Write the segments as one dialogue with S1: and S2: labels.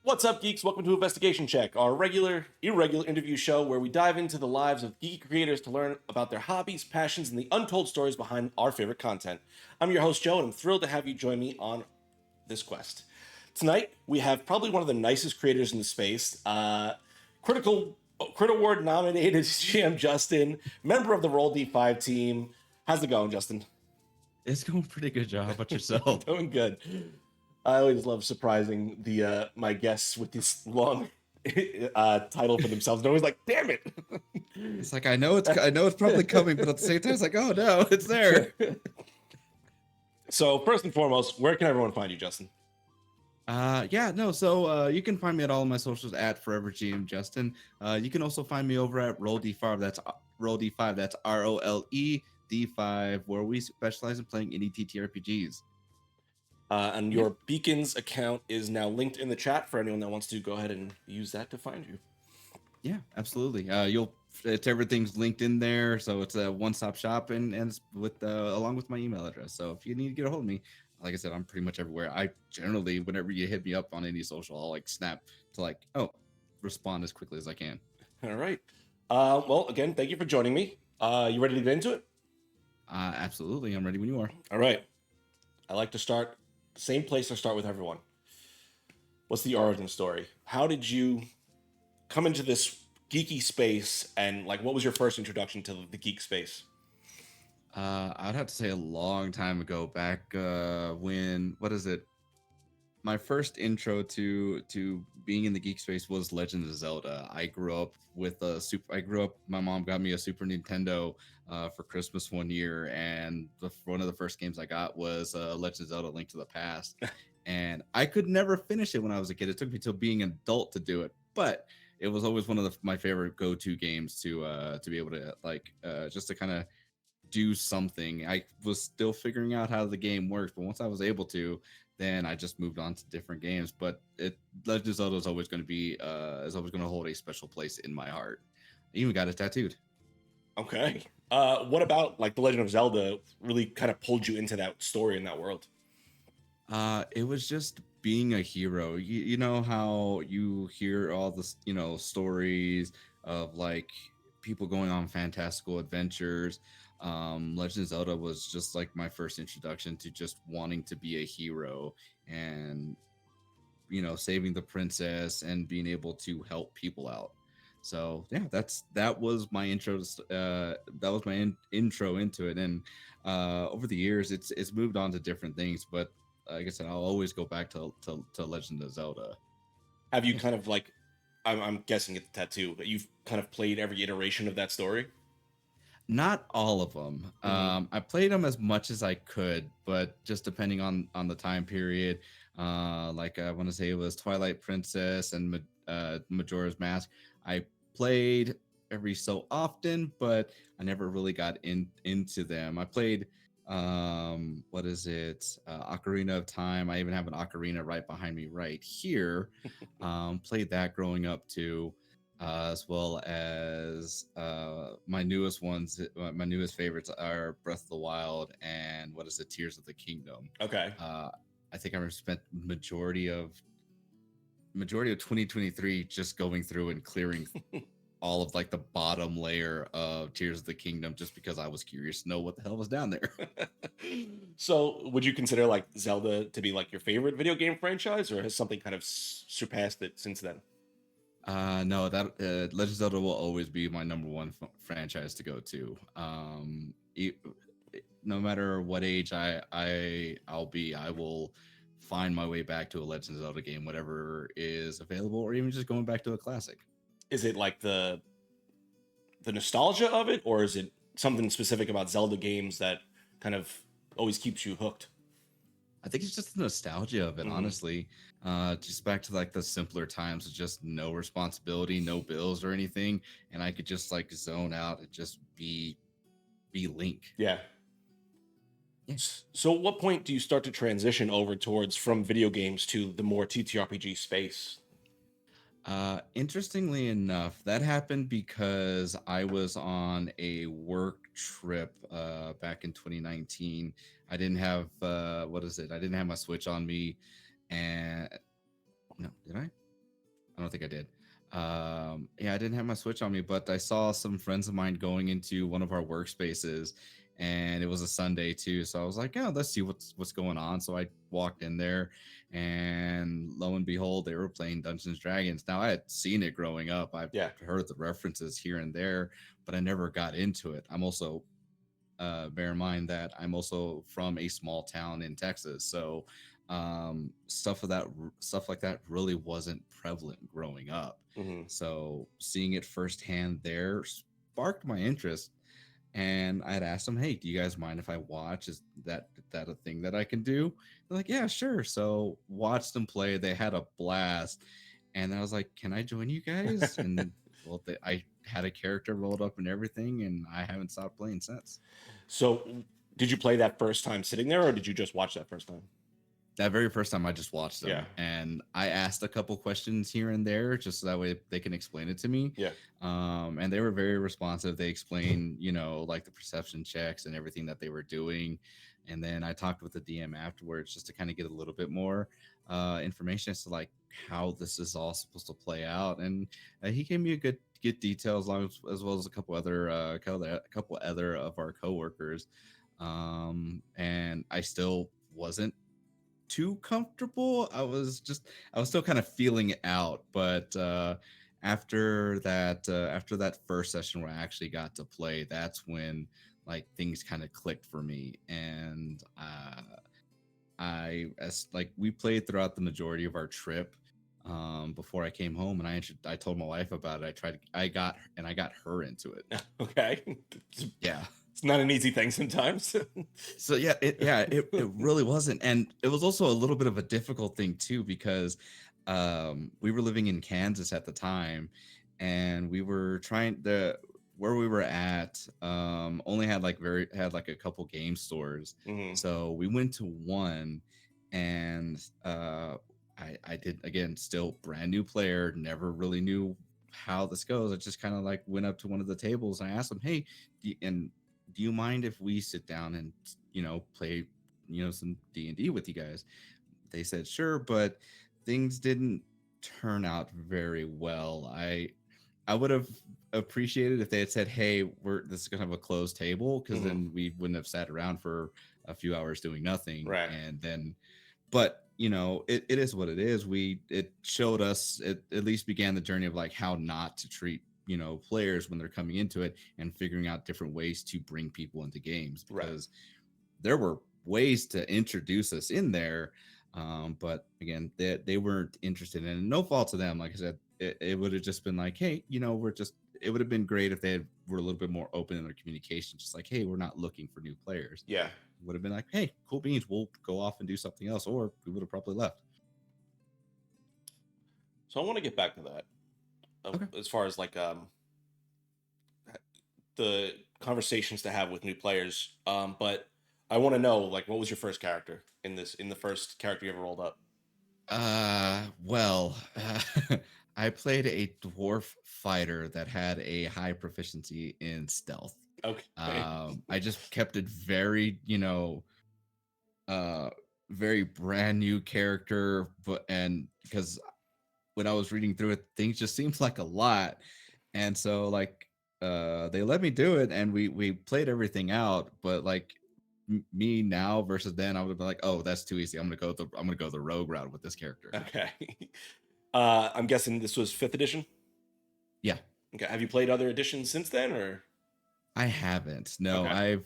S1: What's up, geeks? Welcome to Investigation Check, our irregular interview show where we dive into the lives of geeky creators to learn about their hobbies, passions, and the untold stories behind our favorite content. I'm your host, Joe, and I'm thrilled to have you join me on this quest. Tonight, we have probably one of the nicest creators in the space, Crit Award nominated GM Justin, member of the Roll D5 team. How's it going, Justin?
S2: It's going pretty good, Joe. How about yourself?
S1: Doing good. I always love surprising the my guests with this long title for themselves. They're always like, "Damn it!"
S2: It's like I know it's probably coming, but at the same time, it's like, oh no, it's there.
S1: So first and foremost, where can everyone find you, Justin?
S2: So you can find me at all of my socials at Forever GM Justin. You can also find me over at Roll D5. That's Roll D5. That's ROLE D5, where we specialize in playing indie TTRPGs.
S1: And your Beacons account is now linked in the chat for anyone that wants to go ahead and use that to find you.
S2: Yeah, absolutely. It's everything's linked in there, so it's a one-stop shop, and it's with along with my email address. So if you need to get a hold of me, like I said, I'm pretty much everywhere. I generally, whenever you hit me up on any social, I'll like snap to respond as quickly as I can.
S1: All right. Well, again, thank you for joining me. You ready to get into it?
S2: Absolutely, I'm ready when you are.
S1: All right. I like to start the same place I start with everyone. What's the origin story? How did you come into this geeky space, and like what was your first introduction to the geek space?
S2: I'd have to say a long time ago, back when my first intro to being in the geek space was Legend of Zelda. I grew up with my mom got me a Super Nintendo for Christmas one year, and one of the first games I got was Legend of Zelda: Link to the Past. And I could never finish it when I was a kid. It took me till being an adult to do it, but it was always one of my favorite go-to games to be able to just to kind of do something. I was still figuring out how the game works, but once I was able to, then I just moved on to different games. But Legend of Zelda is always going to hold a special place in my heart. I even got it tattooed.
S1: Okay. What about like the Legend of Zelda really kind of pulled you into that story in that world?
S2: It was just being a hero. You know how you hear all the stories of like people going on fantastical adventures. Legend of Zelda was just like my first introduction to just wanting to be a hero and saving the princess and being able to help people out. So yeah, that was my intro. Intro into it, and over the years, it's moved on to different things. But like I said, I'll always go back to Legend of Zelda.
S1: Have you kind of like, I'm guessing it's the tattoo, but you've kind of played every iteration of that story?
S2: Not all of them. I played them as much as I could, but just depending on the time period. Like I want to say it was Twilight Princess and Majora's Mask. I played every so often, but I never really got into them. I played Ocarina of Time. I even have an ocarina right behind me right here. Played that growing up too. As well as my newest favorites are Breath of the Wild and Tears of the Kingdom.
S1: Okay.
S2: I think I spent majority of 2023 just going through and clearing all of like the bottom layer of Tears of the Kingdom, just because I was curious to know what the hell was down there.
S1: So would you consider like Zelda to be like your favorite video game franchise, or has something kind of surpassed it since then?
S2: No, that Legend of Zelda will always be my number one franchise to go to. No matter what age I'll be, I will find my way back to a Legend of Zelda game, whatever is available, or even just going back to a classic.
S1: Is it like the nostalgia of it, or is it something specific about Zelda games that kind of always keeps you hooked?
S2: I think it's just the nostalgia of it, honestly. Just back to like the simpler times of just no responsibility, no bills or anything, and I could just like zone out and just be Link.
S1: Yeah.
S2: Yes.
S1: So at what point do you start to transition over towards from video games to the more TTRPG space?
S2: Interestingly enough, that happened because I was on a work trip back in 2019. I didn't have I didn't have my Switch on me, and no, did I? I don't think I did. Yeah, I didn't have my Switch on me, but I saw some friends of mine going into one of our workspaces, and it was a Sunday too. So I was like, "Yeah, let's see what's going on." So I walked in there, and lo and behold, they were playing Dungeons and Dragons. Now I had seen it growing up. I've
S1: Yeah.
S2: heard the references here and there, but I never got into it. I'm also bear in mind that I'm also from a small town in Texas, so stuff like that really wasn't prevalent growing up.
S1: Hmm.
S2: So seeing it firsthand there sparked my interest, and I'd asked them, "Hey, do you guys mind if I watch? Is that a thing that I can do?" They're like, "Yeah, sure." So watched them play. They had a blast, and I was like, "Can I join you guys?" And well, I had a character rolled up and everything, and I haven't stopped playing since.
S1: So, did you play that first time sitting there, or did you just watch that first time?
S2: That very first time I just watched
S1: Yeah.
S2: them, and I asked a couple questions here and there just so that way they can explain it to me.
S1: Yeah.
S2: And they were very responsive. They explained, like the perception checks and everything that they were doing. And then I talked with the DM afterwards just to kind of get a little bit more information as to like how this is all supposed to play out. And he gave me a good details, as well as a couple other of our coworkers. And I still wasn't too comfortable. I was still kind of feeling it out, but after that first session where I actually got to play, that's when like things kind of clicked for me. And I as like we played throughout the majority of our trip before I came home, and I told my wife about it. I got her into it.
S1: Okay. It's
S2: Yeah.
S1: it's not an easy thing sometimes.
S2: So it really wasn't, and it was also a little bit of a difficult thing too because we were living in Kansas at the time, and we were trying the where we were at only had like a couple game stores,
S1: Hmm.
S2: so we went to one, and I did again, still brand new player, never really knew how this goes. I just kind of like went up to one of the tables and I asked them, "Hey, and do you mind if we sit down and play some D&D with you guys?" They said sure, but things didn't turn out very well. I would have appreciated if they had said, "Hey, we're this is gonna have a closed table," because
S1: Hmm.
S2: then we wouldn't have sat around for a few hours doing nothing.
S1: Right.
S2: And then but it is what it is. It showed us, it at least began the journey of like how not to treat players when they're coming into it, and figuring out different ways to bring people into games,
S1: Right.
S2: because there were ways to introduce us in there, but again, they weren't interested in it. No fault to them. Like I said, it would have just been like, "Hey, it would have been great if were a little bit more open in their communication, just like, "Hey, we're not looking for new players."
S1: Yeah.
S2: Would have been like, "Hey, cool beans, we'll go off and do something else," or we would have probably left.
S1: So I want to get back to that.
S2: Okay.
S1: As far as like the conversations to have with new players. But I want to know, like, what was your first character in the first character you ever rolled up?
S2: Well, I played a dwarf fighter that had a high proficiency in stealth.
S1: Okay.
S2: I just kept it very, uh, very brand new character, but and because when I was reading through it, things just seemed like a lot, and so like they let me do it, and we played everything out, but like me now versus then, I would have been like, "Oh, that's too easy. I'm gonna go the rogue route with this character."
S1: Okay. I'm guessing this was fifth edition.
S2: Yeah.
S1: Okay. Have you played other editions since then, or?
S2: I haven't. No,
S1: Okay.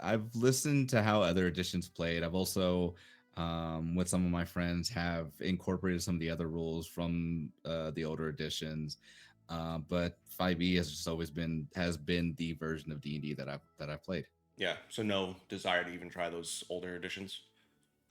S2: I've listened to how other editions played. I've also with some of my friends have incorporated some of the other rules from the older editions. But 5e has just always been the version of D&D that I've played.
S1: Yeah. So no desire to even try those older editions.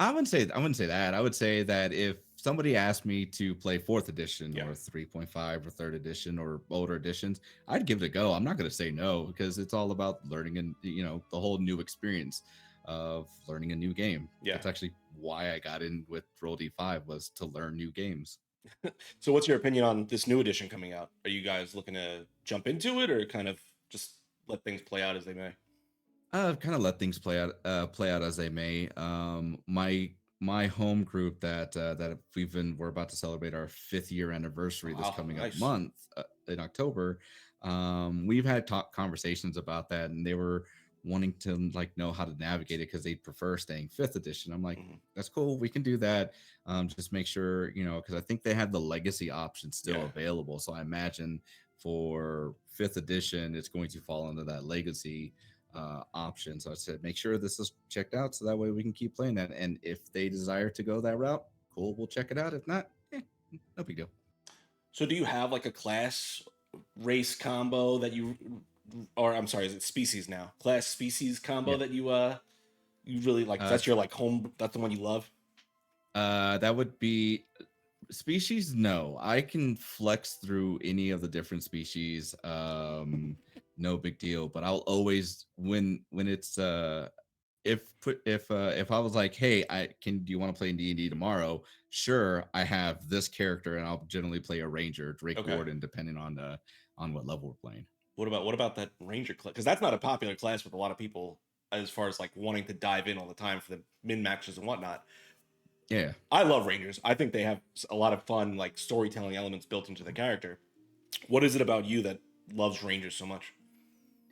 S2: I wouldn't say that. I would say that if somebody asked me to play fourth edition
S1: Yeah.
S2: or 3.5 or third edition or older editions, I'd give it a go. I'm not going to say no, because it's all about learning, and the whole new experience of learning a new game.
S1: Yeah.
S2: That's actually why I got in with Roll D5, was to learn new games.
S1: So what's your opinion on this new edition coming out? Are you guys looking to jump into it, or kind of just let things play out as they may?
S2: Kind of let things play out as they may. My my home group that we're about to celebrate our 5th year anniversary this
S1: Wow,
S2: coming up
S1: nice.
S2: month in October. We've had talk conversations about that, and they were wanting to like know how to navigate it because they prefer staying 5th edition. I'm like,
S1: Hmm.
S2: that's cool, we can do that. Just make sure, because I think they have the legacy option still
S1: Yeah.
S2: available. So I imagine for 5th edition, it's going to fall under that legacy option. So I said, make sure this is checked out so that way we can keep playing that. And if they desire to go that route, cool, we'll check it out. If not, no big deal.
S1: So do you have like a class race combo that you, or I'm sorry, is it species now? Class species combo
S2: Yeah.
S1: that you really like?
S2: Uh,
S1: That's your like home. That's the one you love.
S2: that would be species. No, I can flex through any of the different species. No big deal. But I'll always when it's if I was like, hey, do you want to play in D&D tomorrow? Sure, I have this character, and I'll generally play a ranger, Drake
S1: Okay.
S2: Warden, depending on what level we're playing.
S1: What about that ranger class? Because that's not a popular class with a lot of people as far as like wanting to dive in all the time for the min matches and whatnot.
S2: Yeah.
S1: I love rangers. I think they have a lot of fun like storytelling elements built into the character. What is it about you that loves rangers so much?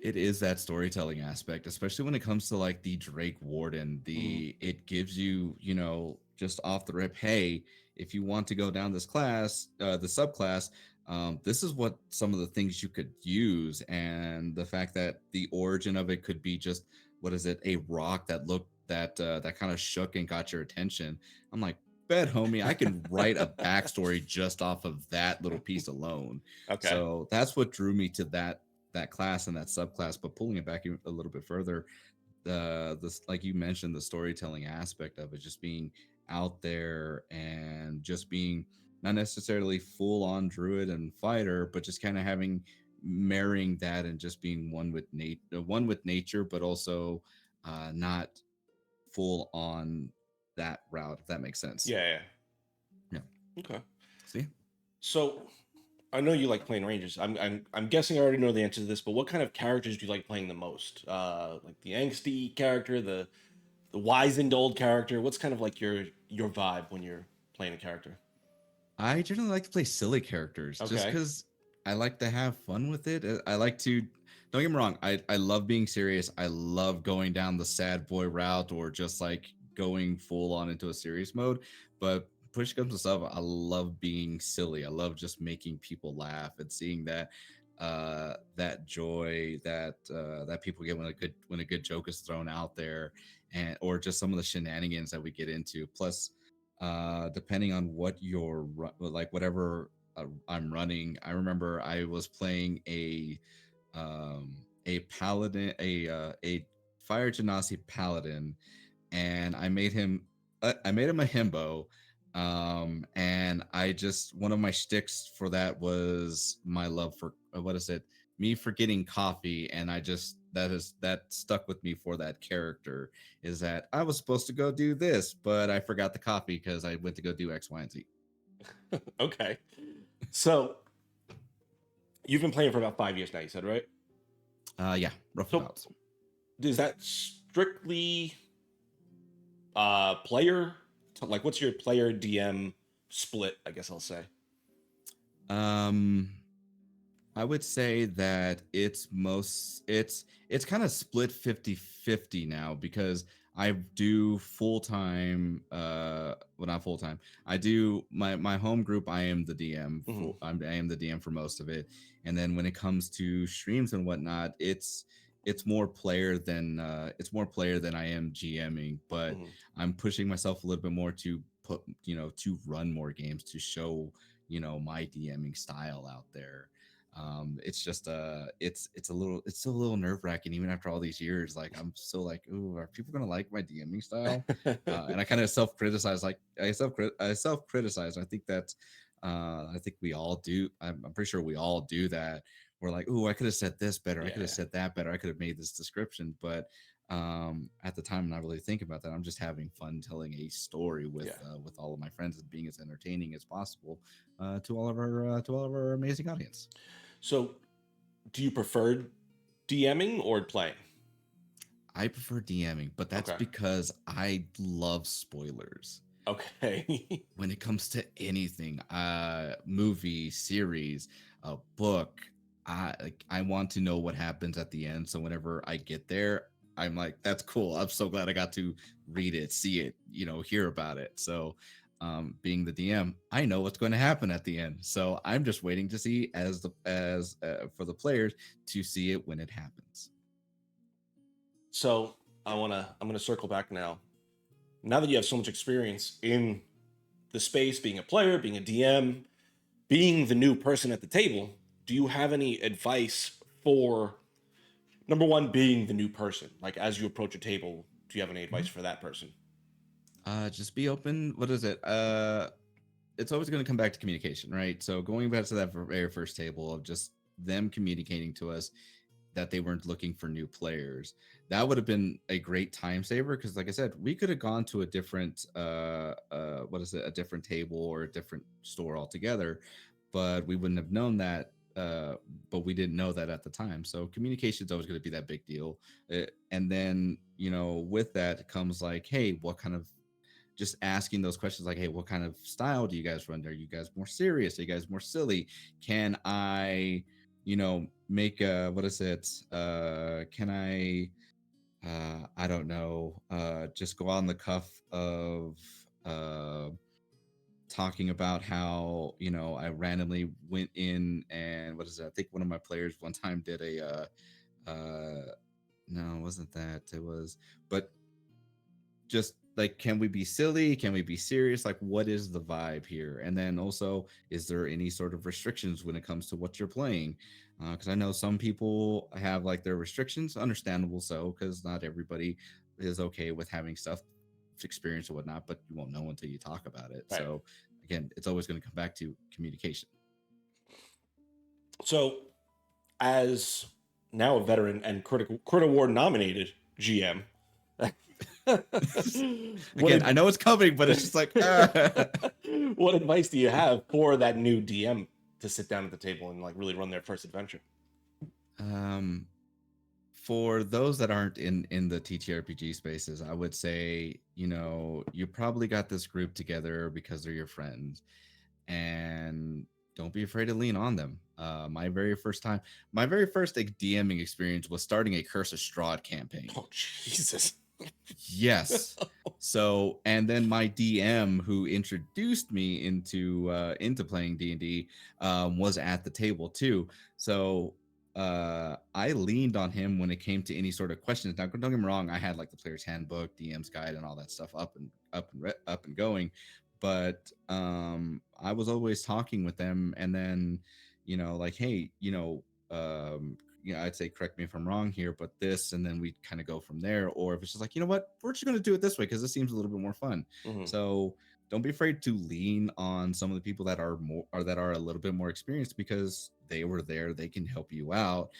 S2: It is that storytelling aspect, especially when it comes to like the Drake Warden.
S1: Mm-hmm.
S2: It gives you, just off the rip, hey, if you want to go down this class, the subclass, this is what some of the things you could use, and the fact that the origin of it could be just what is it, a rock that looked that kind of shook and got your attention. I'm like, bet homie, I can write a backstory just off of that little piece alone.
S1: Okay.
S2: So that's what drew me to that class and that subclass. But pulling it back a little bit further, this, like you mentioned, the storytelling aspect of it, just being out there and just being not necessarily full on druid and fighter, but just kind of having marrying that and just being one with nature, but also not full on that route, if that makes sense.
S1: Yeah, yeah.
S2: Yeah.
S1: Okay.
S2: See.
S1: So I know you like playing rangers. I'm guessing I already know the answer to this, but what kind of characters do you like playing the most? Like the angsty character, the wizened old character. What's kind of like your vibe when you're playing a character?
S2: I generally like to play silly characters just
S1: Okay.
S2: because I like to have fun with it. I like to, don't get me wrong, I love being serious. I love going down the sad boy route or just like going full on into a serious mode. But push comes to shove, I love being silly. I love just making people laugh and seeing that joy that people get when a good joke is thrown out there, and or just some of the shenanigans that we get into. Plus, depending on what like whatever I'm running. I remember I was playing a paladin, a fire genasi paladin, and I made him a himbo. And I just, one of my shticks for that was my love for what is it, me forgetting coffee. And that stuck with me for that character, is that I was supposed to go do this, but I forgot the coffee because I went to go do X, Y, and Z.
S1: Okay. So you've been playing for about 5 years now. You said right.
S2: Yeah, rough
S1: So
S2: about.
S1: is that strictly player? Like, what's your player DM split? I guess I'll say.
S2: Um, I would say that it's kind of split 50-50 now, because I do full-time, well, not full-time. I do my home group, I am the DM
S1: Hmm.
S2: I am the DM for most of it. And then when it comes to streams and whatnot, it's more player than I am GMing, but
S1: Hmm.
S2: I'm pushing myself a little bit more to to run more games, to show, my DMing style out there. It's just it's a little nerve wracking even after all these years. Like, I'm still like, ooh, are people gonna like my DMing style? And I kind of self criticize, like I self criticize. I think we all do. I'm pretty sure we all do that. We're like, ooh, I could have said this better. I could have
S1: Yeah.
S2: said that better. I could have made this description. But at the time, I'm not really thinking about that. I'm just having fun telling a story
S1: Yeah.
S2: with all of my friends and being as entertaining as possible to all of our amazing audience.
S1: So, do you prefer DMing or playing?
S2: I prefer DMing, but that's
S1: Okay.
S2: because I love spoilers.
S1: Okay.
S2: When it comes to anything, movie, series, a book, I want to know what happens at the end. So whenever I get there, I'm like, that's cool. I'm so glad I got to read it, see it, hear about it. So being the DM, I know what's going to happen at the end. So I'm just waiting to see as for the players to see it when it happens.
S1: So I'm gonna circle back now. Now that you have so much experience in the space, being a player, being a DM, being the new person at the table, do you have any advice for number one, being the new person? Like as you approach a table, do you have any advice for that person?
S2: Just be open. What is it? It's always going to come back to communication, right? So going back to that very first table of just them communicating to us that they weren't looking for new players, that would have been a great time saver because, like I said, we could have gone to a different, a different table or a different store altogether, but we wouldn't have known that. But we didn't know that at the time. So communication is always going to be that big deal. And then, with that comes like, hey, what kind of just asking those questions like, hey, what kind of style do you guys run? Are you guys more serious? Are you guys more silly? Can I, make a, what is it? Can I don't know, just go on the cuff of talking about how, I randomly went in and what is it? I think one of my players one time did no, it wasn't that. It was, but just like, can we be silly, can we be serious, like what is the vibe here? And then also, is there any sort of restrictions when it comes to what you're playing? Because I know some people have like their restrictions, understandable, so because not everybody is okay with having stuff experience or whatnot, but you won't know until you talk about it.
S1: Right.
S2: So again, it's always going to come back to communication.
S1: So as now a veteran and Crit Award nominated GM, what
S2: Again, I know it's coming, but it's just like
S1: what advice do you have for that new DM to sit down at the table and like really run their first adventure?
S2: um for those that aren't in the TTRPG spaces, I would say, you probably got this group together because they're your friends, and don't be afraid to lean on them. My very first like DMing experience was starting a Curse of Strahd campaign.
S1: Oh Jesus!
S2: Yes. So, and then my DM who introduced me into playing D&D was at the table too. So, I leaned on him when it came to any sort of questions. Now, don't get me wrong, I had like the player's handbook, DM's guide, and all that stuff up and going, but I was always talking with them, and then, like, hey, I'd say, correct me if I'm wrong here, but this, and then we kind of go from there. Or if it's just like, you know what, we're just going to do it this way because this seems a little bit more fun.
S1: Mhm.
S2: So don't be afraid to lean on some of the people that are more or that are a little bit more experienced because they were there, they can help you out.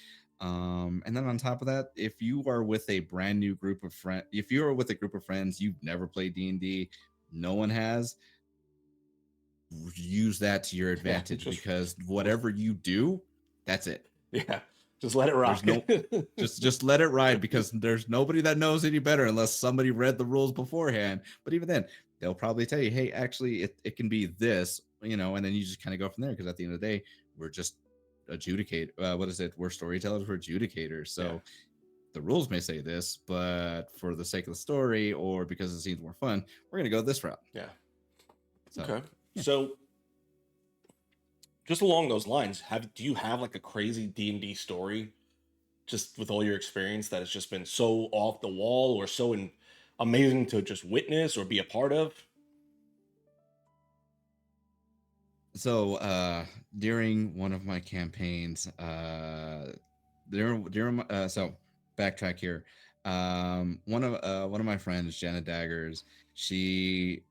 S2: And then on top of that, if you are with a brand new group of friends, if you are with a group of friends, you've never played D&D, no one has, use that to your
S1: Yeah,
S2: advantage because whatever you do, that's it.
S1: yeah, just let it rock.
S2: There's no just let it ride because there's nobody that knows any better unless somebody read the rules beforehand. But even then, they'll probably tell you, hey, actually it can be this, and then you just kind of go from there because at the end of the day, we're just adjudicate what is it? We're storytellers, we're adjudicators.
S1: Yeah,
S2: So the rules may say this, but for the sake of the story or because it seems more fun, we're gonna go this route.
S1: yeah.
S2: So
S1: Okay.
S2: yeah.
S1: So just along those lines, do you have like a crazy D&D story just with all your experience that has just been so off the wall or so amazing to just witness or be a part of?
S2: So during one of my campaigns, so backtrack here. One of my friends, Jenna Daggers, she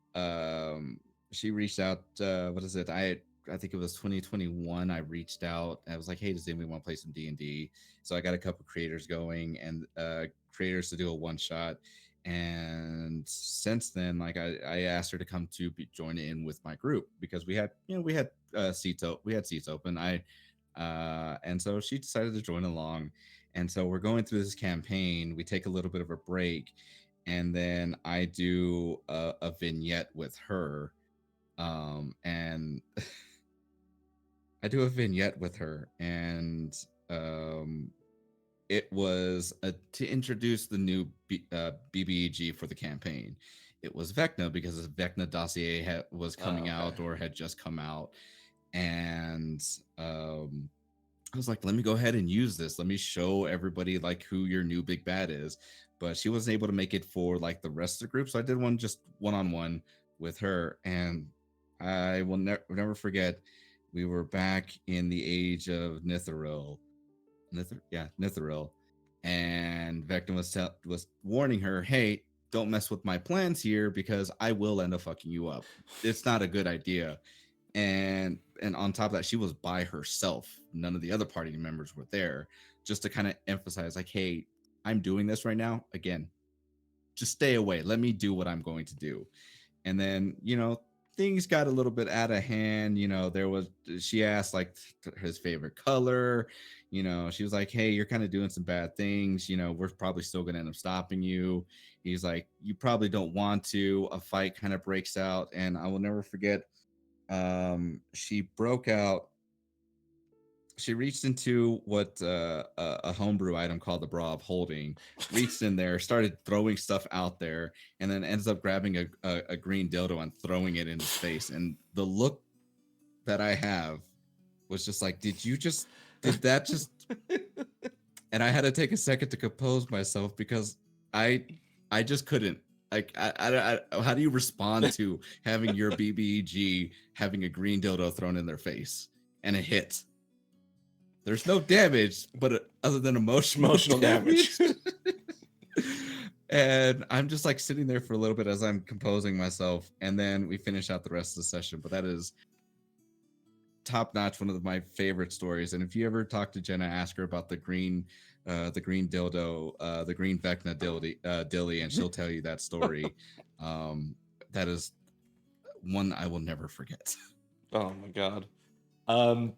S2: she reached out. What is it? I think it was 2021. I reached out. I was like, hey, does anybody want to play some D&D? So I got a couple creators going and creators to do a one shot. And since then, like I asked her to come to join in with my group because we had seats open. And so she decided to join along, And so we're going through this campaign. We take a little bit of a break, and then I do a vignette with her. And I do a vignette with her, and um, it was to introduce the new BBEG for the campaign. It was Vecna because the Vecna dossier was
S1: Oh,
S2: coming
S1: okay.
S2: out or had just come out, and I was like, let me go ahead and use this. Let me show everybody like who your new big bad is. But she wasn't able to make it for like the rest of the group, so I did one just one on one with her, and I will never forget. We were back in the age of Nithril, Nithril, and Vecna was warning her, "Hey, don't mess with my plans here because I will end up fucking you up. It's not a good idea." And on top of that, she was by herself. None of the other party members were there, just to kind of emphasize, like, "Hey, I'm doing this right now. Again, just stay away. Let me do what I'm going to do." And then, things got a little bit out of hand. She asked like his favorite color. She was like, "Hey, you're kind of doing some bad things. We're probably still going to end up stopping you." He's like, "You probably don't want to." A fight kind of breaks out, and I will never forget. She broke out. She reached into what a homebrew item called the bra of holding, reached in there, started throwing stuff out there, and then ends up grabbing a green dildo and throwing it in his face. And the look that I have was just like, did that just? And I had to take a second to compose myself because I I just couldn't. Like, how do you respond to having your BBG having a green dildo thrown in their face and it hit? There's no damage, but other than emotional
S1: Emotional damage.
S2: damage. And I'm just like sitting there for a little bit as I'm composing myself, and then we finish out the rest of the session. But that is top notch, one of my favorite stories. And if you ever talk to Jenna, ask her about the green dildo, the green Vecna dilly, and she'll tell you that story. Um, that is one I will never forget.
S1: Oh my god. Um,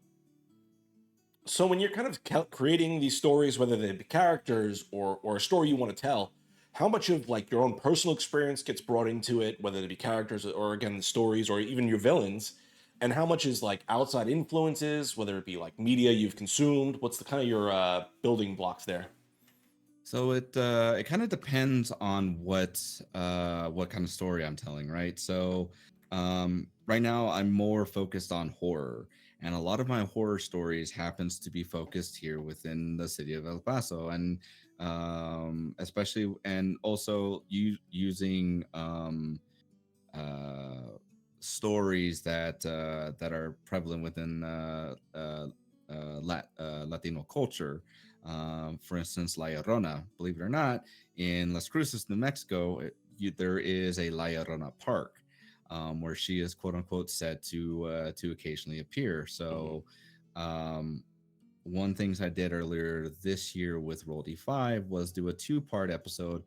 S1: so when you're kind of creating these stories, whether they be characters or a story you want to tell, how much of like your own personal experience gets brought into it, whether it be characters or again the stories or even your villains, and how much is like outside influences, whether it be like media you've consumed? What's the kind of your building blocks there?
S2: So it kind of depends on what kind of story I'm telling, right? So right now I'm more focused on horror, and a lot of my horror stories happens to be focused here within the city of El Paso, and especially and also using uh, stories that are prevalent within Latino culture. For instance, La Llorona. Believe it or not, in Las Cruces, New Mexico, there is a La Llorona park where she is quote unquote said to occasionally appear.
S1: Hmm.
S2: So. Um, one things I did earlier this year with Roll D5 was do a two-part episode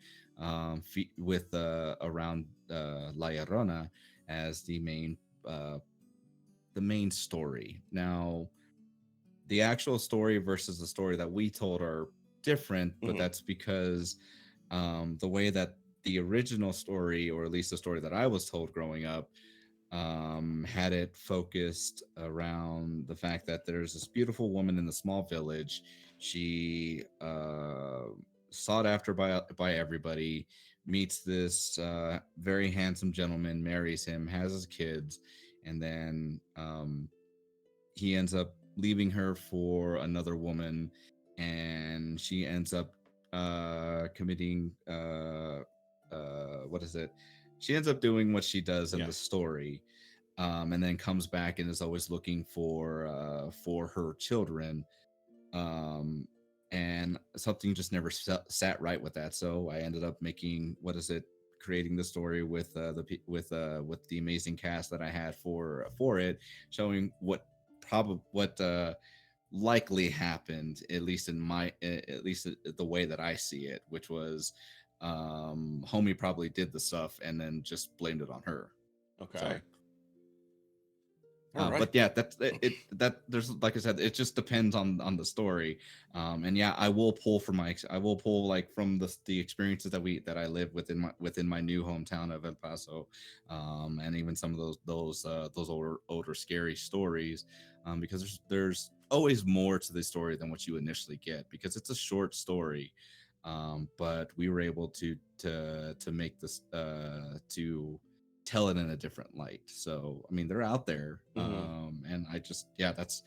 S2: with around La Llorona as uh, the main story. Now, the actual story versus the story that we told are different, but
S1: Hmm.
S2: that's because the way that the original story, or at least the story that I was told growing up, had it focused around the fact that there's this beautiful woman in the small village. She sought after by everybody, meets this very handsome gentleman, marries him, has his kids, and then he ends up leaving her for another woman, and she ends up committing what is it? She ends up doing what she does in the
S1: Yes.
S2: story, and then comes back and is always looking for her children. Um, and something just never sat right with that. So I ended up making what is it? Creating the story with with the amazing cast that I had for it, showing what likely happened, at least in my at least the way that I see it, which was homie probably did the stuff and then just blamed it on her.
S1: Okay.
S2: So
S1: All right.
S2: But yeah, that's that there's, like I said, it just depends on the story. And yeah, I will pull like from the experiences that I live within my new hometown of El Paso, and even some of those older scary stories, because there's always more to the story than what you initially get, because it's a short story. But we were able to make this to tell it in a different light. So I mean, they're out there,
S1: Mm-hmm.
S2: and I just, yeah, that's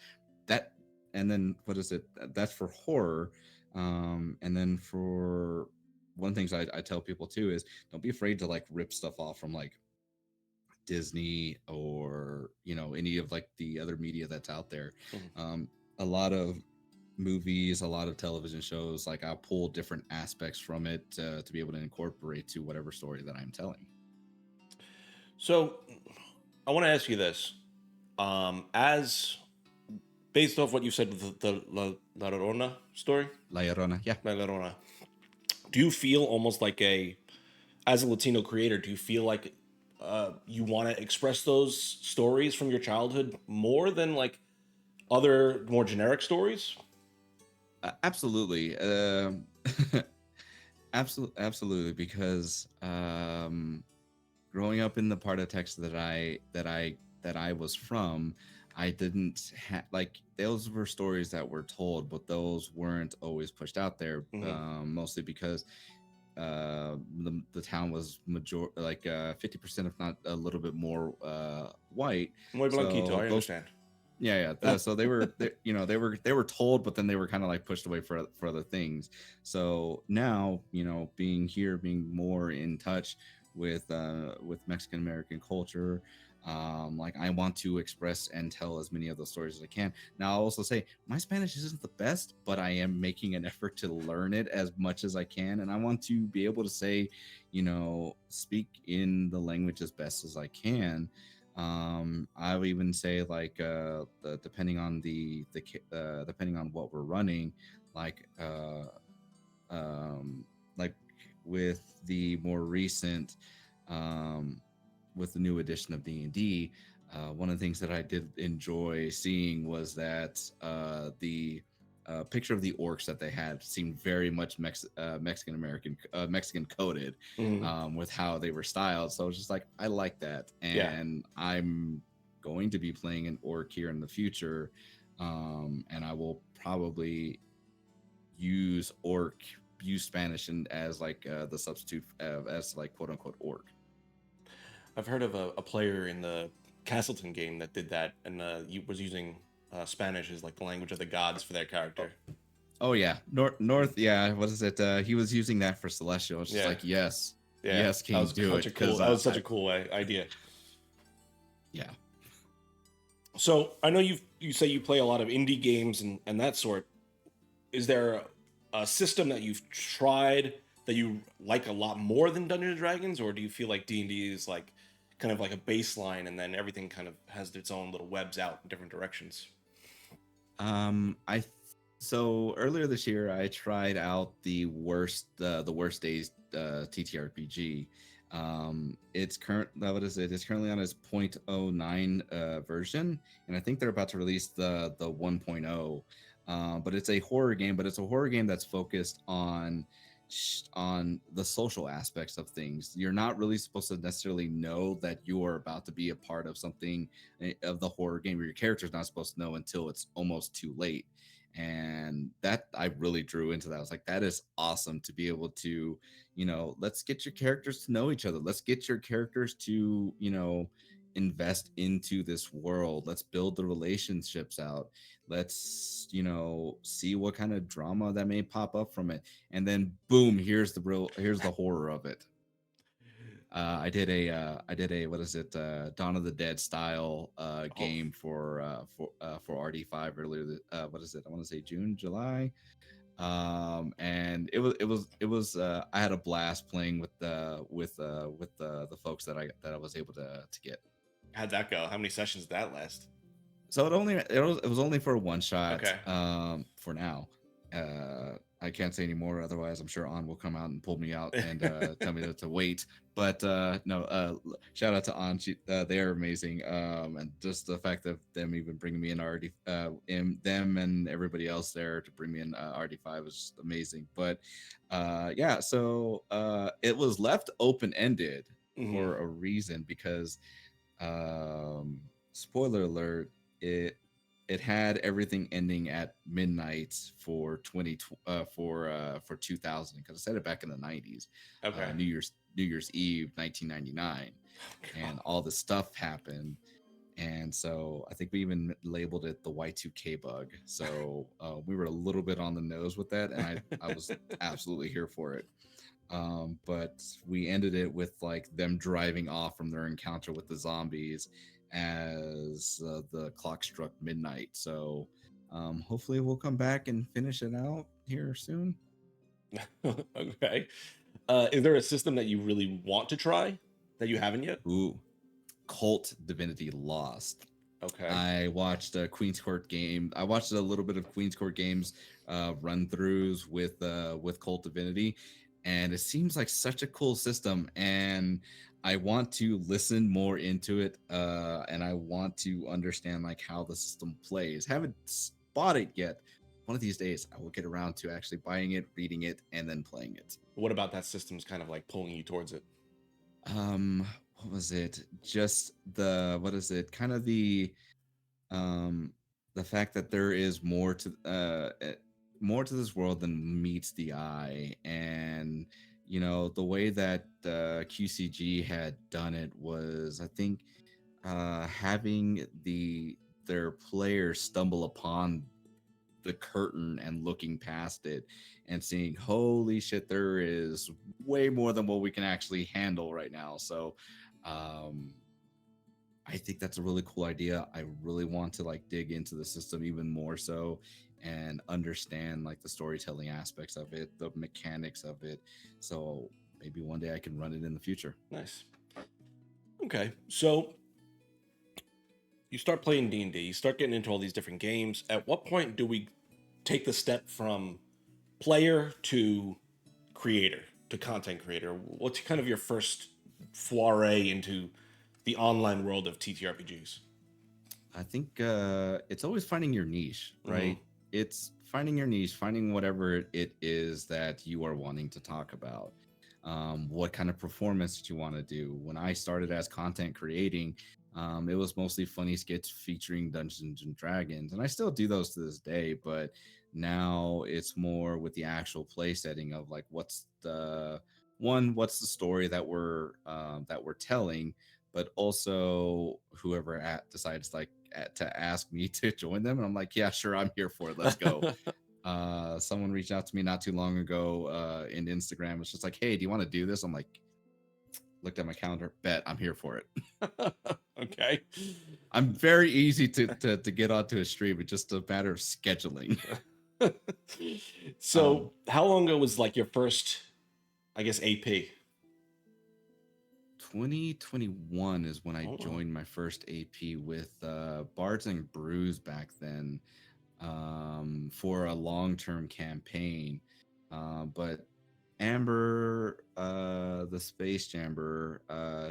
S2: that. And then what is it? That's for horror, and then for one things I tell people too is, don't be afraid to like rip stuff off from like Disney, or any of like the other media that's out there.
S1: Mm-hmm.
S2: Um, a lot of movies, a lot of television shows, like I'll pull different aspects from it to be able to incorporate to whatever story that I'm telling.
S1: So I want to ask you this. As based off what you said with the La Llorona story,
S2: La Llorona, yeah.
S1: La Llorona, do you feel almost like as a Latino creator, do you feel like you want to express those stories from your childhood more than like other more generic stories?
S2: Absolutely. Absolutely, because growing up in the part of Texas that I was from, I didn't have like, those were stories that were told, but those weren't always pushed out there.
S1: Mm-hmm.
S2: Mostly because the town was 50%, if not a little bit more, white.
S1: Muy blanquito,
S2: So
S1: I
S2: those,
S1: understand.
S2: yeah, so they were told, but then they were kind of like pushed away for other things. So now, being here, being more in touch with Mexican American culture, like I want to express and tell as many of those stories as I can. Now I'll also say my Spanish isn't the best, but I am making an effort to learn it as much as I can, and I want to be able to say, speak in the language as best as I can. I would even say like, depending on depending on what we're running, like like with the more recent, um with the new edition of D&D, one of the things that I did enjoy seeing was that the picture of the orcs that they had seemed very much Mexican American, Mexican coded,
S1: Mm-hmm.
S2: with how they were styled. So I was just like, I like that,
S1: Yeah.
S2: and I'm going to be playing an orc here in the future, and I will probably use orc use Spanish and as like the substitute, as like quote unquote orc.
S1: I've heard of a player in the Castleton game that did that and was using Spanish as like the language of the gods for their character.
S2: Oh yeah, North. Yeah, what is it? He was using that for Celestial. It's just
S1: Yeah,
S2: like, yes,
S1: yeah,
S2: yes,
S1: that
S2: King,
S1: was
S2: do
S1: such
S2: it,
S1: a cool.
S2: because
S1: That was such a cool idea.
S2: yeah.
S1: So I know you say you play a lot of indie games and that sort. Is there a system that you've tried that you like a lot more than Dungeons and Dragons, or do you feel like D&D is like kind of like a baseline and then everything kind of has its own little webs out in different directions?
S2: I so earlier this year I tried out the worst days TTRPG. It's current what is it? It's currently on its 0.09 version, and I think they're about to release the 1.0. But it's a horror game, but it's a horror game that's focused on the social aspects of things. You're not really supposed to necessarily know that you are about to be a part of something, of the horror game, or your character's not supposed to know until it's almost too late. And that, I really drew into that. I was like, that is awesome to be able to, let's get your characters to know each other. Let's get your characters to, invest into this world. Let's build the relationships out. Let's, see what kind of drama that may pop up from it. And then boom, here's the horror of it. I did a what is it, Dawn of the Dead style
S1: Oh,
S2: game for RD5 earlier. What is it? I want to say June, July. And it was I had a blast playing with the folks that I was able to get.
S1: how'd that go? How many sessions did that last?
S2: So it was only for one shot,
S1: Okay.
S2: for now. I can't say anymore. Otherwise, I'm sure On will come out and pull me out and tell me to wait. But no, shout out to On. They are amazing. And just the fact of them even bringing me in RD, them and everybody else there to bring me in RD5 was just amazing. But yeah, so it was left open ended
S1: Hmm.
S2: for a reason because um, spoiler alert, it had everything ending at midnight for 2000 because I said it back in the 90s,
S1: Okay.
S2: New Year's Eve 1999, and all this stuff happened. And so I think we even labeled it the Y2K bug. So we were a little bit on the nose with that, and I was absolutely here for it. But we ended it with like them driving off from their encounter with the zombies as the clock struck midnight. So hopefully we'll come back and finish it out here soon.
S1: Okay. Is there a system that you really want to try that you haven't yet?
S2: Ooh, Cult Divinity Lost.
S1: Okay.
S2: I watched a Queen's Court game. I watched a little bit of Queen's Court games run throughs with Cult Divinity, and it seems like such a cool system. And I want to listen more into it, and I want to understand like how the system plays. Haven't bought it yet. One of these days, I will get around to actually buying it, reading it, and then playing it.
S1: What about that system's kind of like pulling you towards it?
S2: Um, what was it? Just the what is it? Kind of um the fact that there is more to this world than meets the eye, and the way that QCG had done it was, I think, having their players stumble upon the curtain and looking past it and seeing, holy shit, there is way more than what we can actually handle right now. So um I think that's a really cool idea. I really want to like dig into the system even more so and understand like the storytelling aspects of it, the mechanics of it. So maybe one day I can run it in the future.
S1: Nice. Okay. So you start playing D&D, you start getting into all these different games. At what point do we take the step from player to creator to content creator? What's kind of your first foray into the online world of TTRPGs?
S2: I think it's always finding your niche,
S1: Hmm.
S2: right? It's finding your niche, finding whatever it is that you are wanting to talk about. What kind of performance that you want to do. When I started as content creating, it was mostly funny skits featuring Dungeons and Dragons, and I still do those to this day. But now it's more with the actual play setting of like, what's the story that we're telling, but also whoever decides like to ask me to join them, and I'm like, yeah, sure, I'm here for it. Let's go. Someone reached out to me not too long ago in Instagram. It's just like, hey, do you want to do this? I'm like, looked at my calendar, bet, I'm here for it.
S1: Okay.
S2: I'm very easy to get onto a stream. It's just a matter of scheduling.
S1: So,
S2: um,
S1: how long ago was like your first, I guess, AP?
S2: 2021 is when I
S1: Oh,
S2: joined my first AP with Bards and Brews back then, for a long-term campaign. But Amber, the Space Jamber,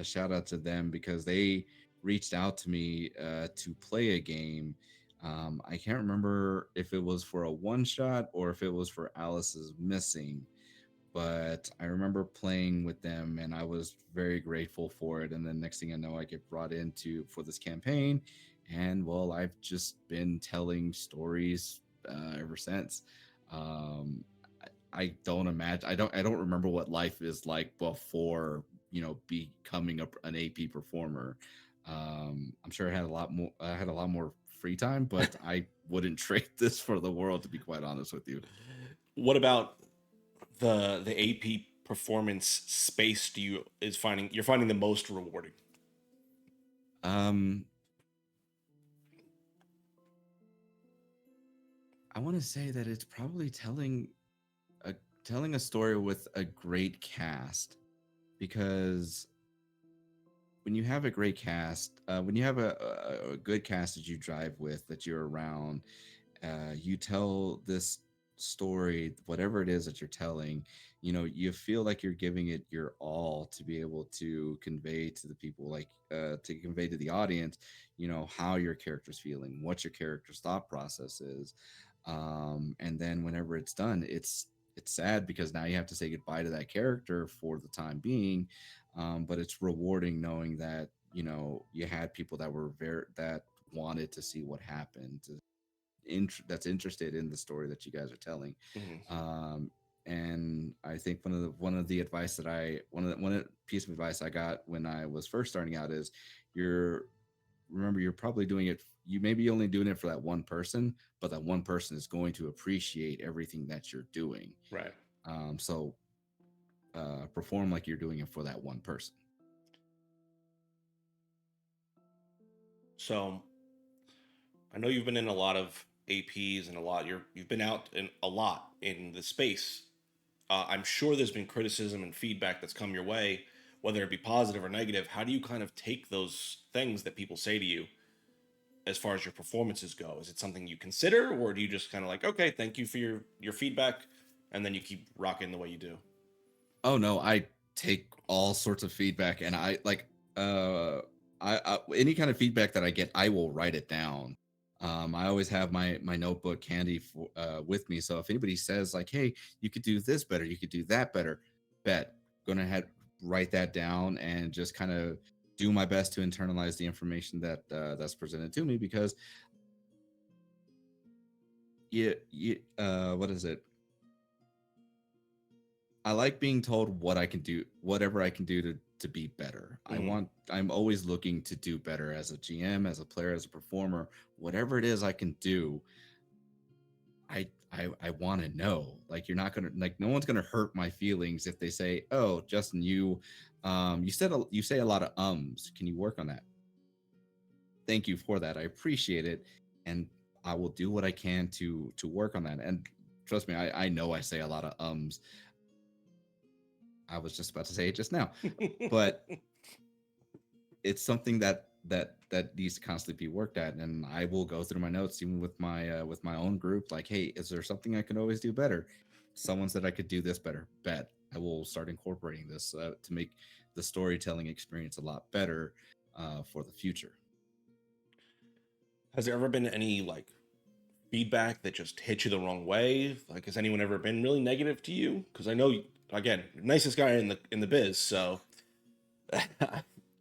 S2: shout out to them because they reached out to me to play a game. I can't remember if it was for a one shot or if it was for Alice's Missing, but I remember playing with them and I was very grateful for it. And then next thing I know, I get brought into for this campaign, and well, I've just been telling stories ever since. Um, I don't imagine. I don't remember what life is like before becoming an AP performer. I'm sure I had a lot more. I had a lot more free time, but I wouldn't trade this for the world, to be quite honest with you.
S1: what about the AP performance space? Do you is finding you're finding the most rewarding?
S2: Um, I want to say that it's probably a telling a story with a great cast, because when you have a great cast, when you have a good cast that you drive with, that you're around, you tell this story, whatever it is that you're telling, you feel like you're giving it your all to be able to convey to the people, like to convey to the audience, how your character's feeling, what your character's thought process is. And then whenever it's done, it's sad because now you have to say goodbye to that character for the time being. But it's rewarding knowing that, you had people that were that wanted to see what happened, that's interested in the story that you guys are telling.
S1: Mhm.
S2: um and I think one of the advice that I one piece of advice I got when I was first starting out is, you're remember, you're probably doing it, you may be only doing it for that one person, but that one person is going to appreciate everything that you're doing.
S1: Right.
S2: So perform like you're doing it for that one person.
S1: So I know you've been in a lot of APs and you've been out in a lot in the space. I'm sure there's been criticism and feedback that's come your way, whether it be positive or negative. How do you kind of take those things that people say to you as far as your performances go? Is it something you consider, or do you just kind of like, okay, thank you for your feedback, and then you keep rocking the way you do?
S2: Oh no, I take all sorts of feedback, and I like any kind of feedback that I get, I will write it down. I always have my notebook handy with me, so if anybody says like, "Hey, you could do this better, you could do that better," bet gonna have write that down and just kind of do my best to internalize the information that's presented to me, because what is it? I like being told what I can do, whatever I can do to be better.
S1: Mm-hmm.
S2: I'm always looking to do better as a GM, as a player, as a performer, whatever it is I can do. I want to know. Like, you're not gonna, like, no one's gonna hurt my feelings if they say, "Oh, Justin, you say a lot of ums. Can you work on that?" Thank you for that. I appreciate it, and I will do what I can to work on that. And trust me, I know I say a lot of ums. I was just about to say it just now, but it's something that needs to constantly be worked at. And I will go through my notes, even with my own group, like, hey, is there something I can always do better? Someone said I could do this better. Bet I will start incorporating this to make the storytelling experience a lot better for the future.
S1: Has there ever been any like feedback that just hit you the wrong way? Like, has anyone ever been really negative to you? Because I know, again, you're the nicest guy in the biz. So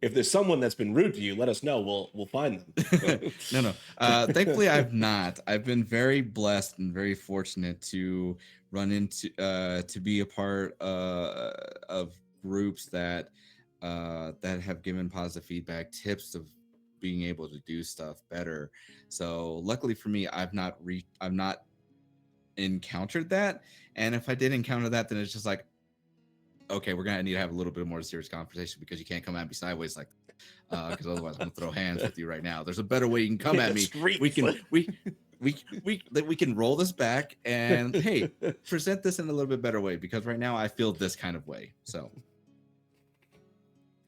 S1: if there's someone that's been rude to you, let us know. We'll find them.
S2: No. Thankfully, I've been very blessed and very fortunate to run into to be a part of groups that have given positive feedback, tips of being able to do stuff better. So luckily for me, I've not encountered that. And if I did encounter that, then it's just like, okay, we're gonna need to have a little bit more serious conversation, because you can't come at me sideways like, because otherwise I'm gonna throw hands with you right now. There's a better way you can come at me.
S1: Street
S2: We can
S1: fight.
S2: we can roll this back and, hey, present this in a little bit better way, because right now I feel this kind of way. So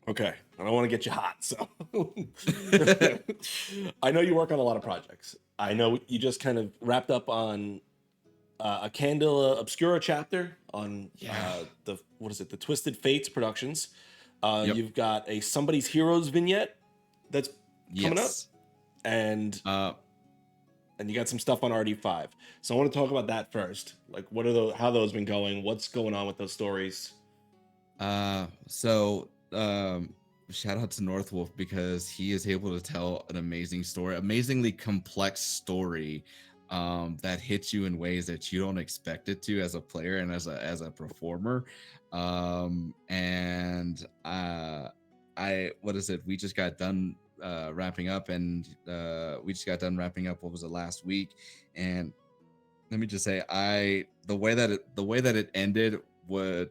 S1: Okay, I don't want to get you hot, so I know you work on a lot of projects. I know you just kind of wrapped up on a Candela Obscura chapter on
S2: yeah,
S1: the what is it, the Twisted Fates Productions.
S2: yep,
S1: You've got a Somebody's Heroes vignette that's coming up,
S2: yes.
S1: and
S2: Uh,
S1: and you got some stuff on RD5. So I want to talk about that first. Like, what are those? How those been going? What's going on with those stories?
S2: so shout out to Northwolf, because he is able to tell an amazing story, amazingly complex story, that hits you in ways that you don't expect it to, as a player and as a performer. And I what is it? We just got done wrapping up, and we just got done wrapping up. What was it, last week? And let me just say, the way that it ended would,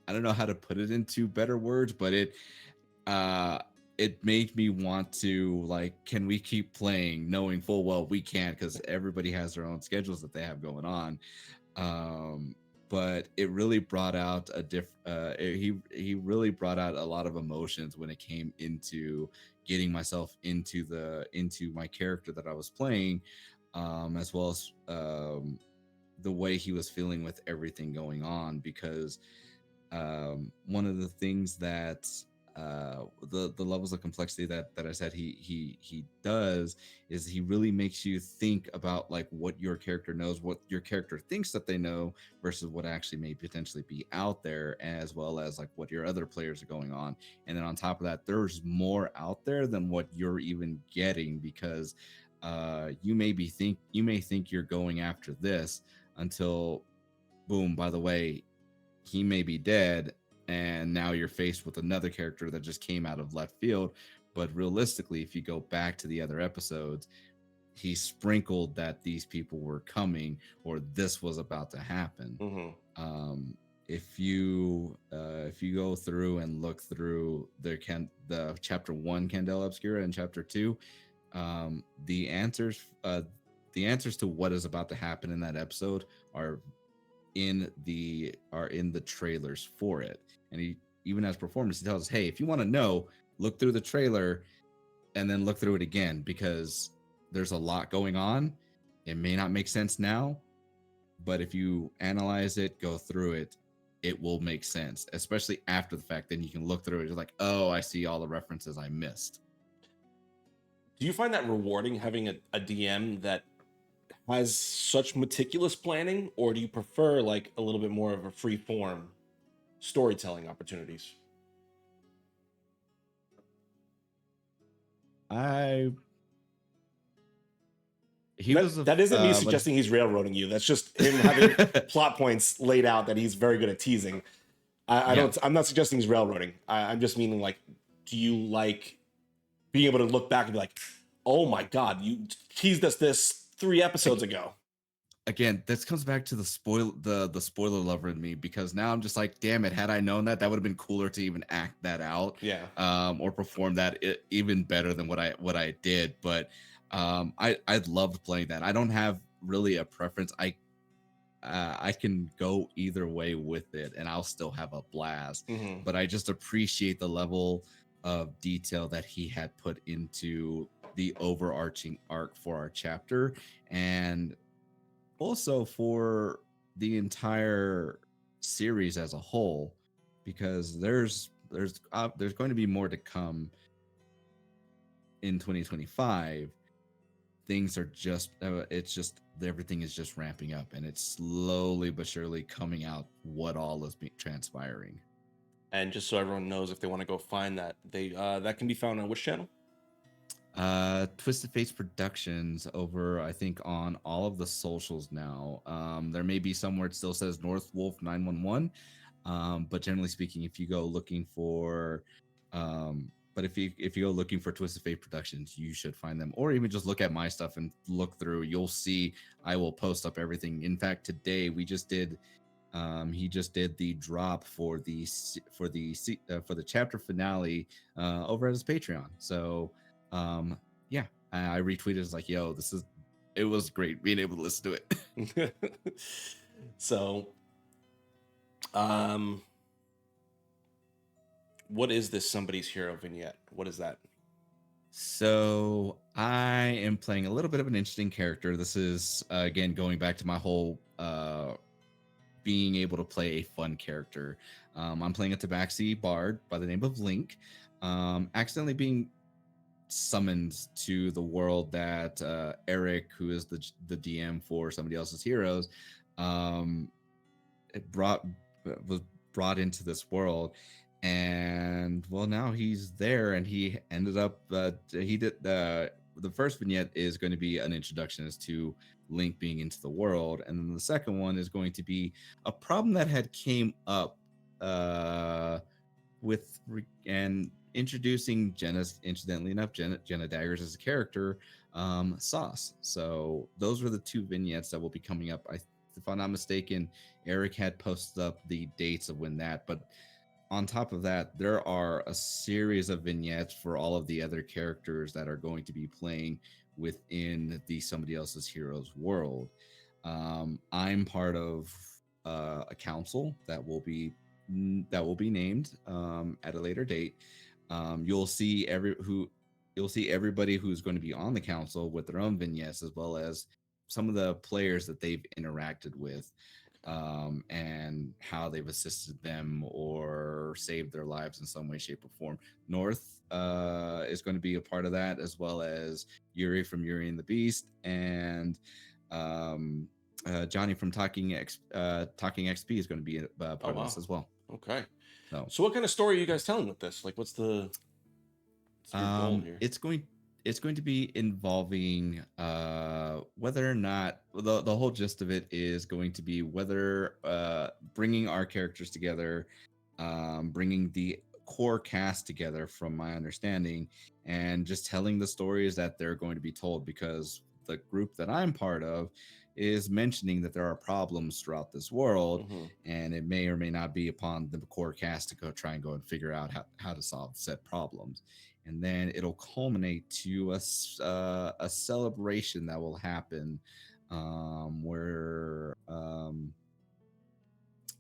S2: I don't know how to put it into better words, but uh it made me want to, like, can we keep playing, knowing full well we can't, because everybody has their own schedules that they have going on. um but it really brought out he really brought out a lot of emotions when it came into getting myself into my character that I was playing. as well as the way he was feeling with everything going on. Because one of the things that the levels of complexity that I said he does is he really makes you think about like what your character knows, what your character thinks that they know, versus what actually may potentially be out there, as well as like what your other players are going on. And then on top of that, there's more out there than what you're even getting, because you may think you're going after this until boom, by the way, he may be dead, and now you're faced with another character that just came out of left field. But realistically, if you go back to the other episodes, he sprinkled that these people were coming or this was about to happen. If you go through and look through the chapter 1 Candela Obscura and chapter 2, the answers to what is about to happen in that episode are in the trailers for it. And he even has performance, he tells us, hey, if you want to know, look through the trailer and then look through it again, because there's a lot going on. It may not make sense now, but if you analyze it, go through it, it will make sense, especially after the fact. Then you can look through it, you're like, oh, I see all the references I missed.
S1: Do you find that rewarding, having a DM that has such meticulous planning, or do you prefer like a little bit more of a free form storytelling opportunities?
S2: That
S1: isn't me suggesting he's railroading you. That's just him having plot points laid out that he's very good at teasing. I'm not suggesting he's railroading. I'm just meaning, like, do you like being able to look back and be like, oh my God, you teased us this 3 episodes ago?
S2: Again, this comes back to the spoiler lover in me, because now I'm just like, damn it, had I known that would have been cooler to even act that out, or perform that even better than what I did. But I loved playing that. I don't have really a preference. I can go either way with it and I'll still have a blast. But I just appreciate the level of detail that he had put into the overarching arc for our chapter, and also for the entire series as a whole, because there's going to be more to come in 2025. Things are just everything is just ramping up, and it's slowly but surely coming out what all is transpiring.
S1: And just so everyone knows, if they want to go find that, that can be found on which channel?
S2: Twisted Fates Productions, over I think on all of the socials now. There may be somewhere it still says North Wolf 911, but generally speaking, if you go looking for if you go looking for Twisted Fate Productions, you should find them. Or even just look at my stuff and look through, you'll see I will post up everything. In fact, today we just did he just did the drop for the chapter finale over at his Patreon. So yeah, I retweeted. It's like, yo, it was great being able to listen to it.
S1: So what is this Somebody's Hero vignette? What is that?
S2: So I am playing a little bit of an interesting character. This is again going back to my whole being able to play a fun character. I'm playing a Tabaxi bard by the name of Link, accidentally being summoned to the world that Eric, who is the DM for Somebody Else's Heroes, was brought into this world. And well, now he's there, and he ended up he did the first vignette is going to be an introduction as to Link being into the world, and then the second one is going to be a problem that had came up and introducing Jenna's, incidentally enough, Jenna Daggers as a character, Sauce. So those were the 2 vignettes that will be coming up. If I'm not mistaken, Eric had posted up the dates of when that, but on top of that, there are a series of vignettes for all of the other characters that are going to be playing within the Somebody Else's Heroes world. I'm part of a council that will be named at a later date. You'll see you'll see everybody who's going to be on the council with their own vignettes, as well as some of the players that they've interacted with, and how they've assisted them or saved their lives in some way, shape, or form. North is going to be a part of that, as well as Yuri from Yuri and the Beast, and um, Johnny from Talking XP is going to be a
S1: Oh
S2: part of
S1: wow.
S2: this as well.
S1: Okay.
S2: So
S1: So what kind of story are you guys telling with this? Like, what's your goal here?
S2: it's going to be involving whether or not the whole gist of it is going to be whether bringing our characters together, bringing the core cast together, from my understanding, and just telling the stories that they're going to be told, because the group that I'm part of is mentioning that there are problems throughout this world,
S1: Mm-hmm.
S2: and it may or may not be upon the core cast to go try and go and figure out how to solve said problems. And then it'll culminate to a celebration that will happen, where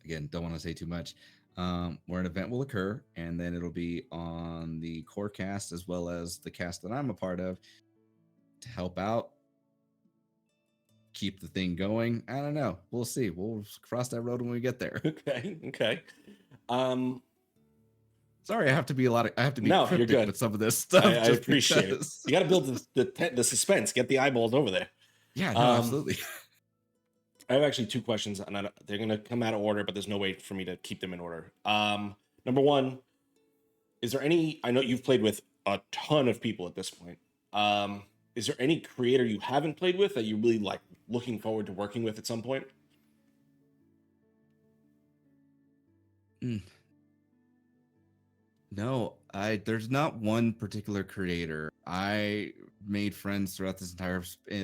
S2: again, don't want to say too much, where an event will occur, and then it'll be on the core cast as well as the cast that I'm a part of to help out, keep the thing going. I don't know, we'll see, we'll cross that road when we get there.
S1: Okay. Um,
S2: Sorry, I have to be
S1: no, you're
S2: cryptic
S1: good.
S2: with some of this
S1: I
S2: stuff just
S1: appreciate it.
S2: because.
S1: You got to build the suspense. Get the eyeballs over there.
S2: Yeah, no,
S1: Um,
S2: absolutely.
S1: I have actually two questions, and they're gonna come out of order, but there's no way for me to keep them in order. Number one, is there any? I know you've played with a ton of people at this point. Is there any creator you haven't played with that you really like looking forward to working with at some point?
S2: Mm. No, there's not one particular creator. I made friends throughout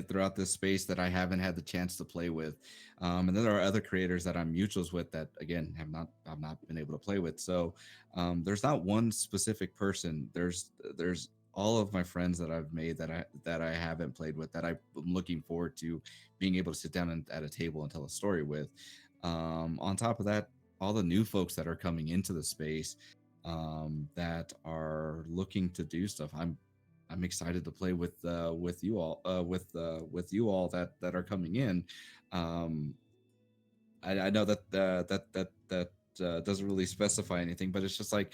S2: throughout this space that I haven't had the chance to play with, and then there are other creators that I'm mutuals with that again I've not been able to play with. So there's not one specific person. There's all of my friends that I've made that I haven't played with, that I'm looking forward to being able to sit down at a table and tell a story with. On top of that, all the new folks that are coming into the space, that are looking to do stuff. I'm excited to play with you all, with you all that are coming in. Um, I know that doesn't really specify anything, but it's just like,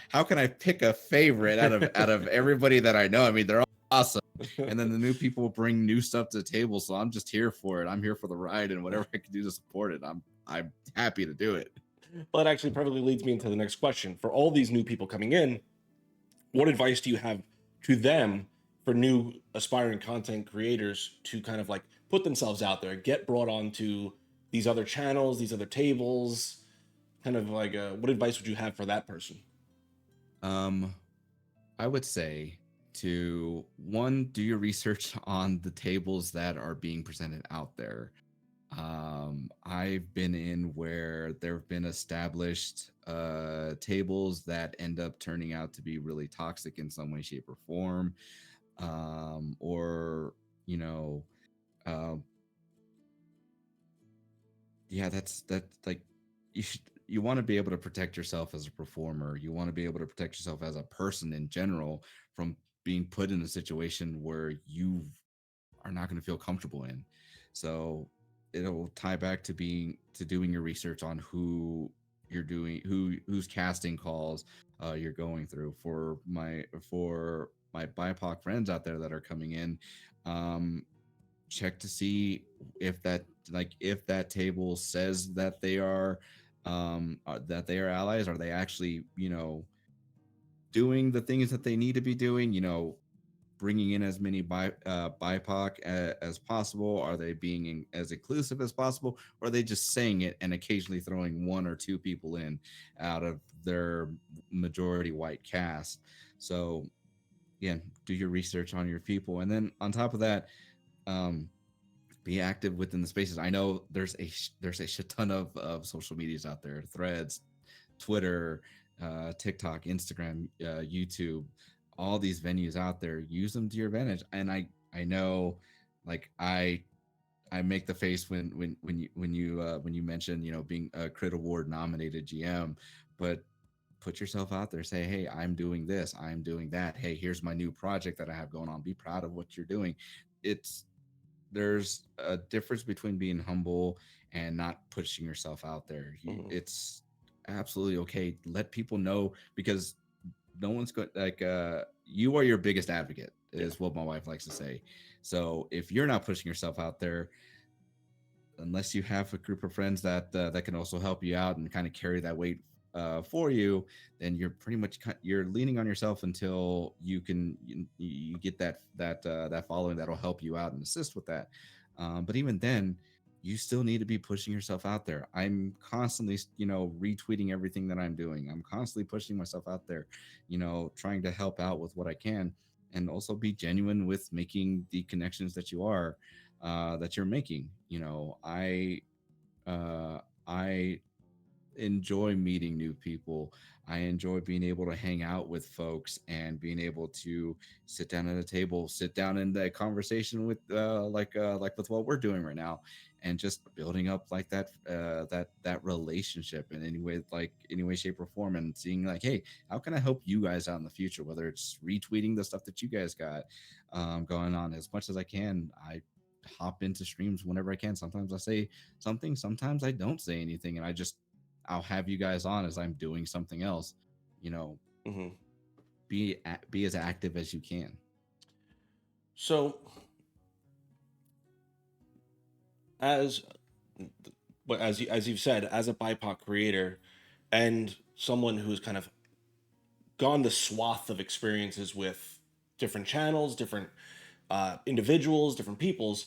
S2: how can I pick a favorite out of everybody that I know? I mean, they're all awesome, and then the new people bring new stuff to the table, so I'm just here for it. I'm here for the ride, and whatever I can do to support it, I'm happy to do it.
S1: Well, it actually probably leads me into the next question. For all these new people coming in, what advice do you have to them for new aspiring content creators to kind of like put themselves out there, get brought onto these other channels, these other tables? Kind of like, what advice would you have for that person?
S2: Um, I would say to one, do your research on the tables that are being presented out there. I've been in where there have been established tables that end up turning out to be really toxic in some way, shape, or form. Or, you know, uh, yeah, that's like, you want to be able to protect yourself as a performer. You want to be able to protect yourself as a person in general from being put in a situation where you are not going to feel comfortable in. So it'll tie back to doing your research on who you're doing, whose casting calls you're going through. For my BIPOC friends out there that are coming in, check to see if that table says that they are allies. Are they actually, doing the things that they need to be doing, bringing in as many BIPOC as possible? Are they being as inclusive as possible? Or are they just saying it and occasionally throwing one or two people in out of their majority white cast? So, again, do your research on your people. And then on top of that, be active within the spaces. I know there's a shit ton of social medias out there, Threads, Twitter, TikTok, Instagram, YouTube, all these venues out there. Use them to your advantage. And I know, like, I make the face when you mention, being a Crit Award nominated GM, but put yourself out there, say, hey, I'm doing this, I'm doing that, hey, here's my new project that I have going on, be proud of what you're doing. It's There's a difference between being humble and not pushing yourself out there.
S1: Hmm.
S2: It's absolutely okay, let people know, because no one's going, like, you are your biggest advocate,
S1: Yeah.
S2: is what my wife likes to say. So if you're not pushing yourself out there, unless you have a group of friends that that can also help you out and kind of carry that weight for you, then you're pretty much you're leaning on yourself until you get that following that'll help you out and assist with that. But even then, you still need to be pushing yourself out there. I'm constantly, retweeting everything that I'm doing. I'm constantly pushing myself out there, trying to help out with what I can, and also be genuine with making the connections that you're making. Uh, I enjoy meeting new people. I enjoy being able to hang out with folks and being able to sit down at a table, sit down in the conversation with like with what we're doing right now, and just building up like that relationship in any way, shape, or form, and seeing like, hey, how can I help you guys out in the future? Whether it's retweeting the stuff that you guys got going on, as much as I can, I hop into streams whenever I can. Sometimes I say something, sometimes I don't say anything, and I'll have you guys on as I'm doing something else. You know,
S1: Hmm.
S2: be as active as you can.
S1: So, as as you've said, as a BIPOC creator and someone who's kind of gone the swath of experiences with different channels, different individuals, different peoples,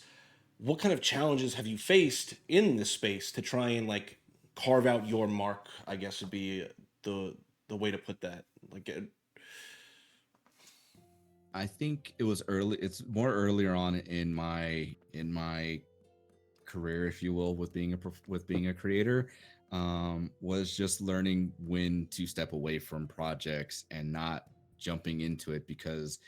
S1: what kind of challenges have you faced in this space to try and like carve out your mark? I guess would be the the way to put that. Like,
S2: I think it was early. It's more earlier on in my career, if you will, with being a creator. Was just learning when to step away from projects and not jumping into it because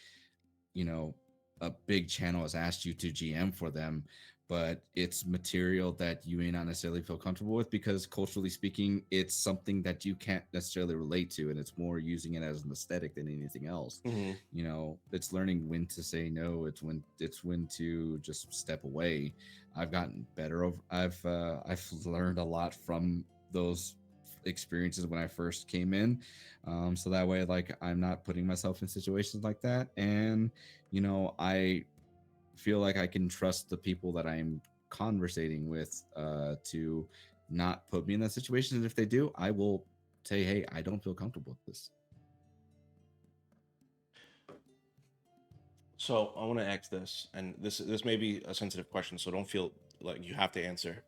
S2: you know a big channel has asked you to GM for them, but it's material that you may not necessarily feel comfortable with because culturally speaking it's something that you can't necessarily relate to, and it's more using it as an aesthetic than anything else.
S1: mhm.
S2: It's learning when to say no, it's when to just step away. I've gotten better over I've learned a lot from those experiences when I first came in, so that way, like, I'm not putting myself in situations like that, and I feel like I can trust the people that I'm conversating with to not put me in that situation. And if they do, I will say, hey, I don't feel comfortable with this.
S1: So I want to ask this, and this may be a sensitive question, so don't feel like you have to answer.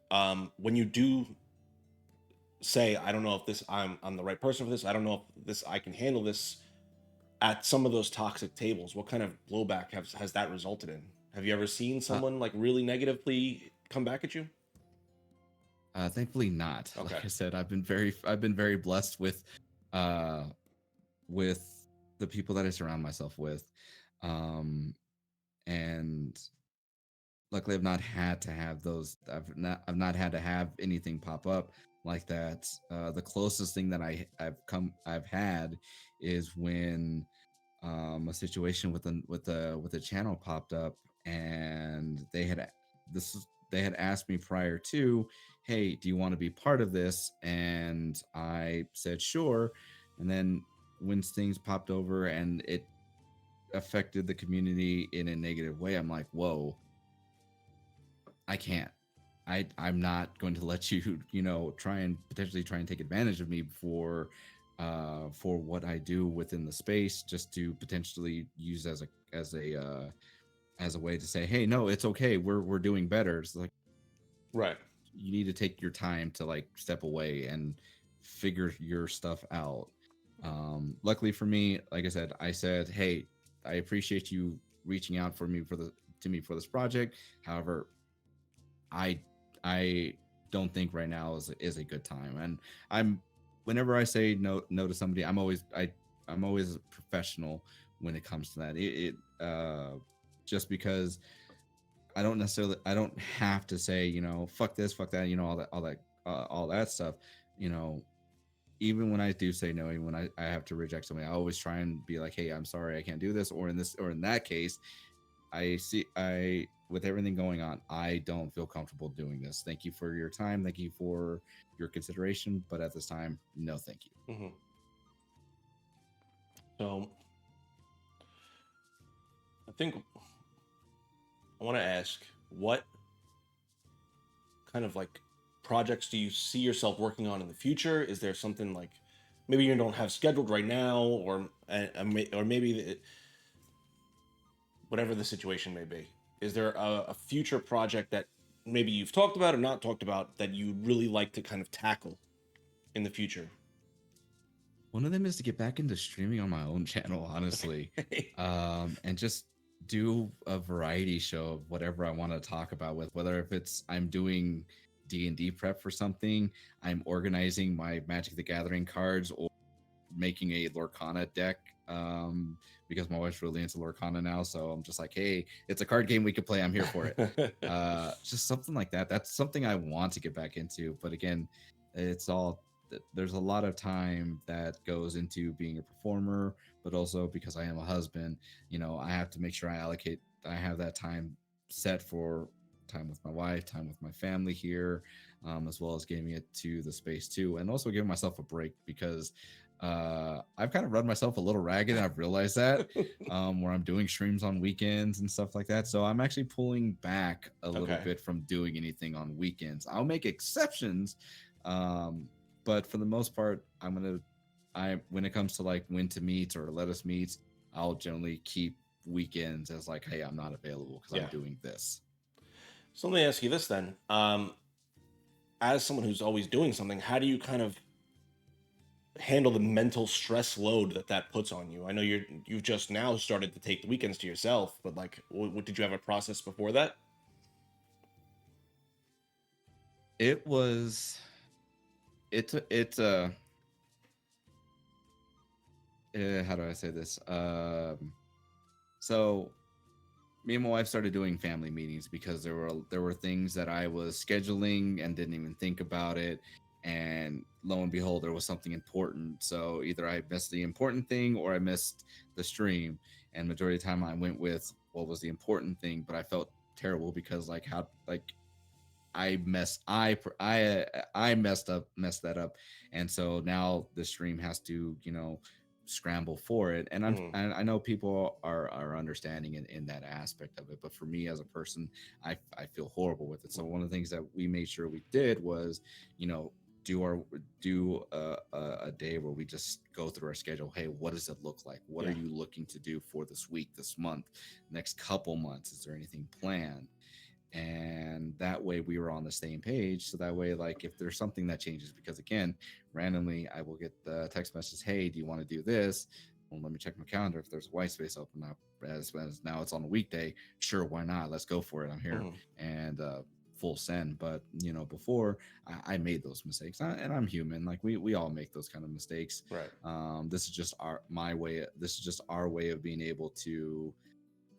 S1: When you do say, I don't know if this I'm the right person for this, I don't know if this I can handle this at some of those toxic tables, what kind of blowback has that resulted in? Have you ever seen
S2: Uh,
S1: someone like really negatively come back at you?
S2: Thankfully, not. Like
S1: Okay.
S2: I said, I've been very blessed uh, with the people that I surround myself with, um, and luckily I've not had to have those. I've not had to have anything pop up like that. The closest thing that I've had is when a situation with a channel popped up, and they had asked me prior to, hey, do you want to be part of this? And I said sure. And then when things popped over and it affected the community in a negative way, I'm like, whoa, I can't. I'm not going to let you, try and take advantage of me for what I do within the space, just to potentially use as a way to say, hey, no, it's okay. We're doing better. It's like
S1: Right.
S2: you need to take your time to like step away and figure your stuff out. Luckily for me, like I said, hey, I appreciate you reaching out to me for this project. However, I I don't think right now is a good time. And I'm whenever I say no to somebody, I'm always professional when it comes to that. Just because I don't have to say, fuck this, fuck that, all that stuff. You know, even when I do say no, even when I have to reject something, I always try and be like, hey, I'm sorry, I can't do this. Or in this, or in that case, with everything going on, I don't feel comfortable doing this. Thank you for your time. Thank you for your consideration. But at this time, no, thank you.
S1: Hmm. So I think I want to ask, what kind of like projects do you see yourself working on in the future? Is there something like maybe you don't have scheduled right now, or maybe whatever the situation may be? Is there a future project that maybe you've talked about or not talked about that you really like to kind of tackle in the future?
S2: One of them is to get back into streaming on my own channel, honestly,
S1: Okay.
S2: and just do a variety show of whatever I want to talk about with, whether if it's I'm doing D&D prep for something, I'm organizing my Magic the Gathering cards, or making a Lorcana deck, because my wife's really into Lorcana now. So I'm just like, hey, it's a card game we could play. I'm here for it. Just something like that. That's something I want to get back into. But again, it's all there's a lot of time that goes into being a performer, but also because I am a husband, I have to make sure I have that time set for time with my wife, time with my family here, as well as getting it to the space too, and also giving myself a break because I've kind of run myself a little ragged, and I've realized that, where I'm doing streams on weekends and stuff like that. So I'm actually pulling back a little
S1: Okay.
S2: bit from doing anything on weekends. I'll make exceptions, um, but for the most part, I when it comes to like when to meet or let us meet, I'll generally keep weekends as like, hey, I'm not available because I'm
S1: Yeah.
S2: doing this.
S1: So let me ask you this then. As someone who's always doing something, how do you kind of handle the mental stress load that that puts on you? I know you've just now started to take the weekends to yourself, but like, what did you have a process before that?
S2: It was it's how do I say this? So me and my wife started doing family meetings because there were things that I was scheduling and didn't even think about it, and lo and behold, there was something important. So either I missed the important thing or I missed the stream, and majority of the time I went with what was the important thing, but I felt terrible because like how like I messed that up, and so now the stream has to scramble for it. And
S1: Mm,
S2: I know people are understanding in that aspect of it, but for me as a person, I feel horrible with it. So one of the things that we made sure we did was, you know do our do a day where we just go through our schedule. Hey, what does it look like? What are
S1: yeah.
S2: you looking to do for this week, this month, next couple months? Is there anything planned? And that way we were on the same page, so that way, like, if there's something that changes, because again, randomly I will get the text message, hey, do you want to do this? Well, let me check my calendar. If there's a white space open up, as now it's on a weekday, sure, why not, let's go for it, I'm here.
S1: Mm,
S2: And full send. But before, I made those mistakes. And I'm human, like we all make those kind of mistakes.
S1: right.
S2: This is just our way of being able to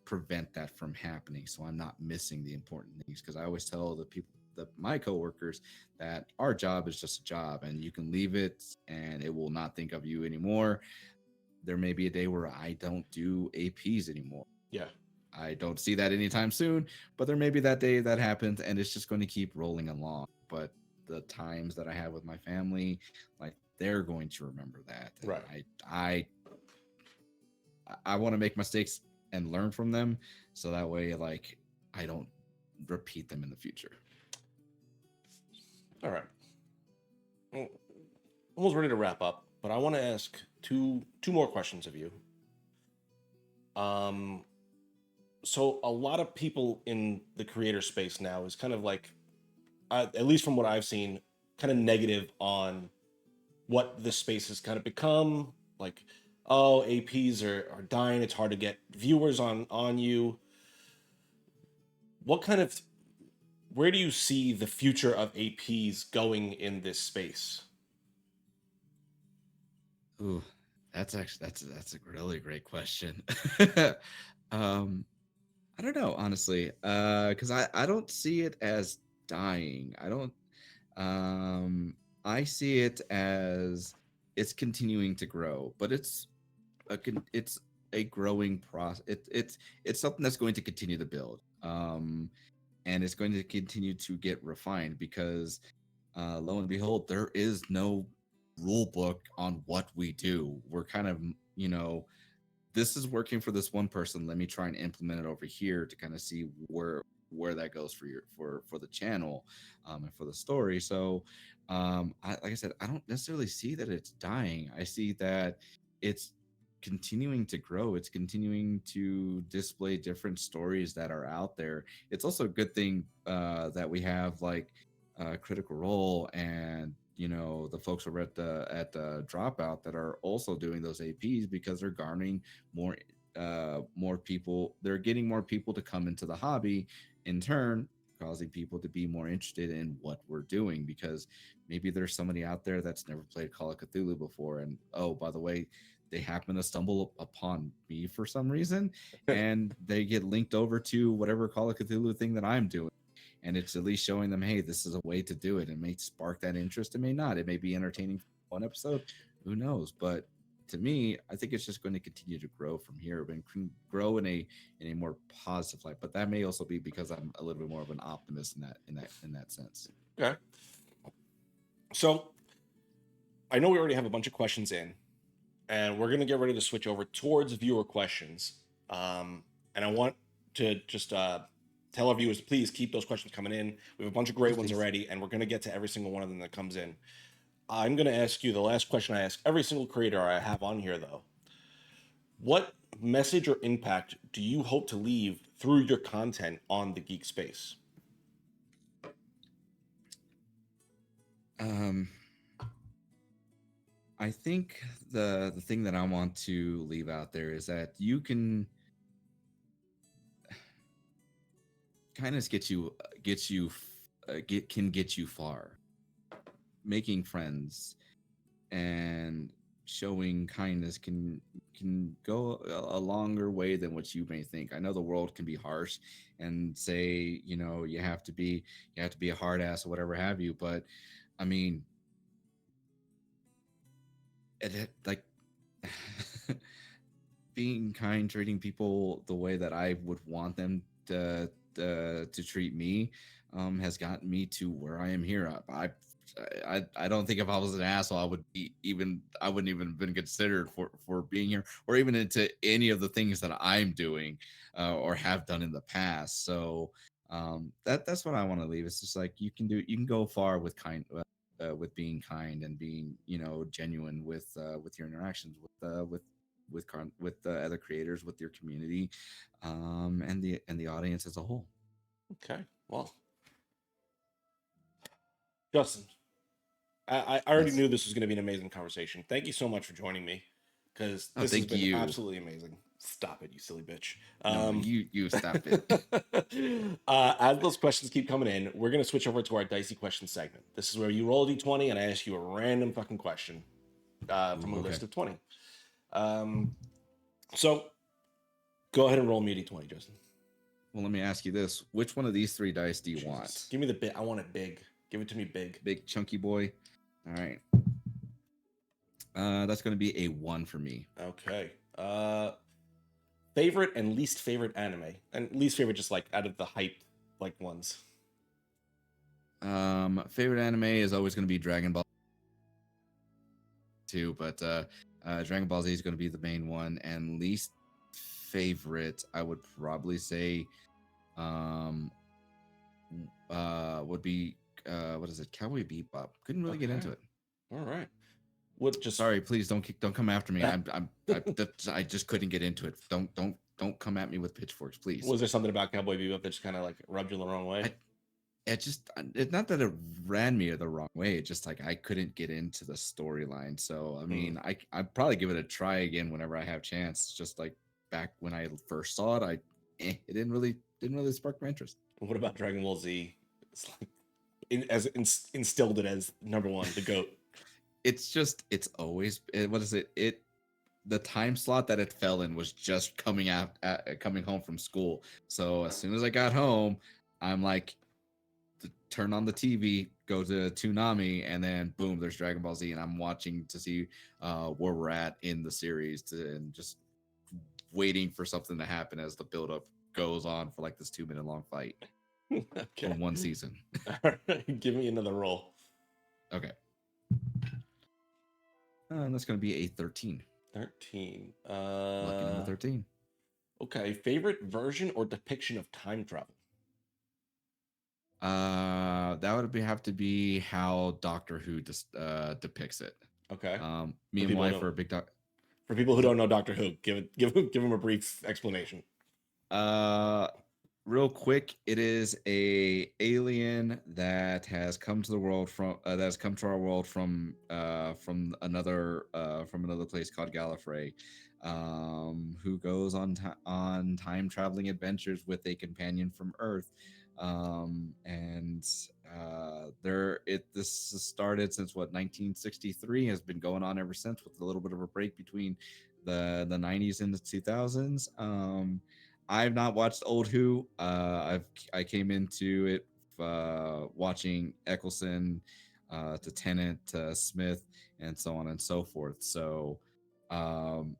S2: prevent that from happening, so I'm not missing the important things. Because I always tell the people, my coworkers, that our job is just a job, and you can leave it and it will not think of you anymore. There may be a day where I don't do APs anymore.
S1: Yeah.
S2: I don't see that anytime soon, but there may be that day that happens, and it's just going to keep rolling along. But the times that I have with my family, like, they're going to remember that. And
S1: Right.
S2: I want to make mistakes and learn from them, so that way, like, I don't repeat them in the future.
S1: All right. Well, almost ready to wrap up, but I want to ask two more questions of you. Um, so a lot of people in the creator space now is kind of like, at least from what I've seen, kind of negative on what this space has kind of become. Like, oh, APs are dying. It's hard to get viewers on you. What kind of Where do you see the future of APs going in this space?
S2: Ooh, that's a really great question. um I don't know, honestly, because I don't see it as dying. I don't. I see it as it's continuing to grow, but it's a growing process. It's something that's going to continue to build, and it's going to continue to get refined because, lo and behold, there is no rule book on what we do. We're kind of, you know, this is working for this one person. Let me try and implement it over here to kind of see where that goes for for the channel, and for the story. So, like I said, I don't necessarily see that it's dying. I see that it's continuing to grow. It's continuing to display different stories that are out there. It's also a good thing that we have like Critical Role and, you know, the folks over at the Dropout that are also doing those APs because they're garnering more more people. They're getting more people to come into the hobby, in turn causing people to be more interested in what we're doing, because maybe there's somebody out there that's never played Call of Cthulhu before, and oh, by the way, they happen to stumble upon me for some reason, and they get linked over to whatever Call of Cthulhu thing that I'm doing, and it's at least showing them, hey, this is a way to do it. It may spark that interest, it may not, it may be entertaining for one episode, who knows. But to me, I think it's just going to continue to grow from here and grow in a more positive light. But that may also be because I'm a little bit more of an optimist in that sense.
S1: Okay. So I know we already have a bunch of questions in, and we're gonna get ready to switch over towards viewer questions. And I want to just tell our viewers, please keep those questions coming in. We have a bunch of great ones already, and we're gonna get to every single one of them that comes in. I'm gonna ask you the last question I ask every single creator I have on here, though. What message or impact do you hope to leave through your content on the geek space?
S2: I think the thing that I want to leave out there is that you can kindness can get you far. Making friends and showing kindness can go a longer way than what you may think. I know the world can be harsh and say, you know, you have to be a hard ass or whatever have you, but I mean, like being kind, treating people the way that I would want them to treat me, has gotten me to where I am here. I don't think if I was an asshole, I wouldn't even been considered for being here or even into any of the things that I'm doing or have done in the past. So that's what I want to leave. It's just like you can go far with being kind and being, you know, genuine with your interactions with the other creators, with your community, and the audience as a whole.
S1: Okay, well, Justin, I already
S2: Yes.
S1: knew this was going to be an amazing conversation. Thank you so much for joining me, because
S2: Oh,
S1: this has
S2: thank
S1: been
S2: you.
S1: absolutely amazing. Stop it, you silly bitch.
S2: No, you stop it.
S1: As those questions keep coming in, we're going to switch over to our dicey question segment. This is where you roll a d20 and I ask you a random fucking question from a
S2: Okay.
S1: list of 20. So go ahead and roll me a d20, Justin.
S2: Well, let me ask you this: which one of these three dice do you
S1: Jesus.
S2: want?
S1: Give me the bit. I want it big. Give it to me big.
S2: Big chunky boy. All right. That's going to be a 1 for me.
S1: Okay. Favorite and least favorite anime, and least favorite just like out of the hype like ones.
S2: Favorite anime is always going to be Dragon Ball 2, but Dragon Ball Z is going to be the main one. And least favorite, I would probably say, would be what is it? Cowboy Bebop. Couldn't really get into it.
S1: All right. What just?
S2: Sorry, please don't come after me. I just couldn't get into it. Don't come at me with pitchforks, please.
S1: Was there something about Cowboy Bebop that just kind of like rubbed you the wrong way?
S2: It's not that it ran me the wrong way. It's just like I couldn't get into the storyline. So I mean, I'd probably give it a try again whenever I have chance. Just like back when I first saw it, it didn't really spark my interest.
S1: What about Dragon Ball Z? It's like instilled it as number one, the GOAT.
S2: It's always what is it? The time slot that it fell in was just coming home from school. So as soon as I got home, I'm like, turn on the TV, go to Toonami, and then boom, there's Dragon Ball Z, and I'm watching to see where we're at in the series, and just waiting for something to happen as the buildup goes on for like this 2 minute long fight for
S1: Okay.
S2: one season.
S1: All right, give me another roll.
S2: Okay. That's going to be a 13.
S1: 13.
S2: Lucky number 13.
S1: Okay. Favorite version or depiction of time travel?
S2: That would have to be how Doctor Who just depicts it.
S1: Okay.
S2: Me and my wife are a big
S1: For people who don't know Doctor Who, give them a brief explanation.
S2: Real quick, it is a alien that has come to the world from that has come to our world from another place called Gallifrey, who goes on time traveling adventures with a companion from Earth. And this has started since 1963, has been going on ever since, with a little bit of a break between the 90s and the 2000s. I've not watched old Who. I came into it watching Eccleston to Tennant to Smith and so on and so forth. So Nishuti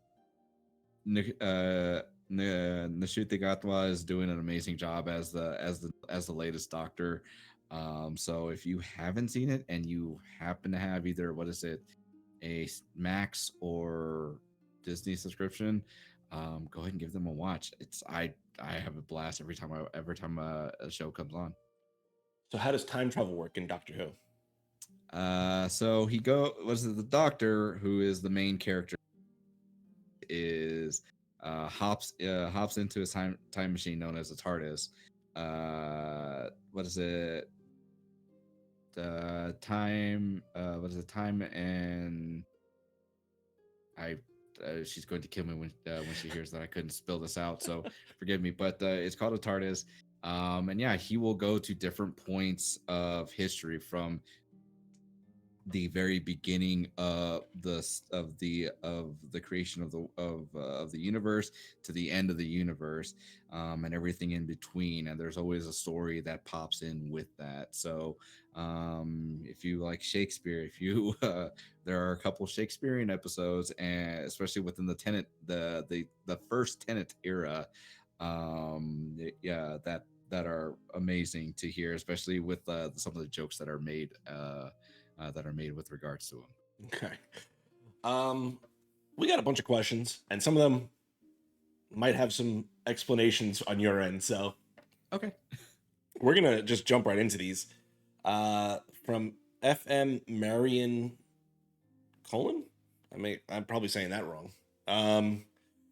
S2: Gatwa is doing an amazing job as the latest Doctor. So if you haven't seen it and you happen to have either a Max or Disney subscription, go ahead and give them a watch. I have a blast every time a show comes on.
S1: So how does time travel work in Doctor Who?
S2: So the Doctor, who is the main character, is hops into his time machine known as a TARDIS. Time and she's going to kill me when she hears that I couldn't spill this out, so forgive me, but it's called a TARDIS. And yeah, he will go to different points of history, from the very beginning of the creation of the universe to the end of the universe, and everything in between. And there's always a story that pops in with that. So if you like Shakespeare, if you there are a couple Shakespearean episodes, and especially within the first Tenet era, that are amazing to hear, especially with some of the jokes that are made with regards to them.
S1: Okay. We got a bunch of questions, and some of them might have some explanations on your end. So
S2: Okay.
S1: we're gonna just jump right into these. From FM Marion Colon. I'm probably saying that wrong. Are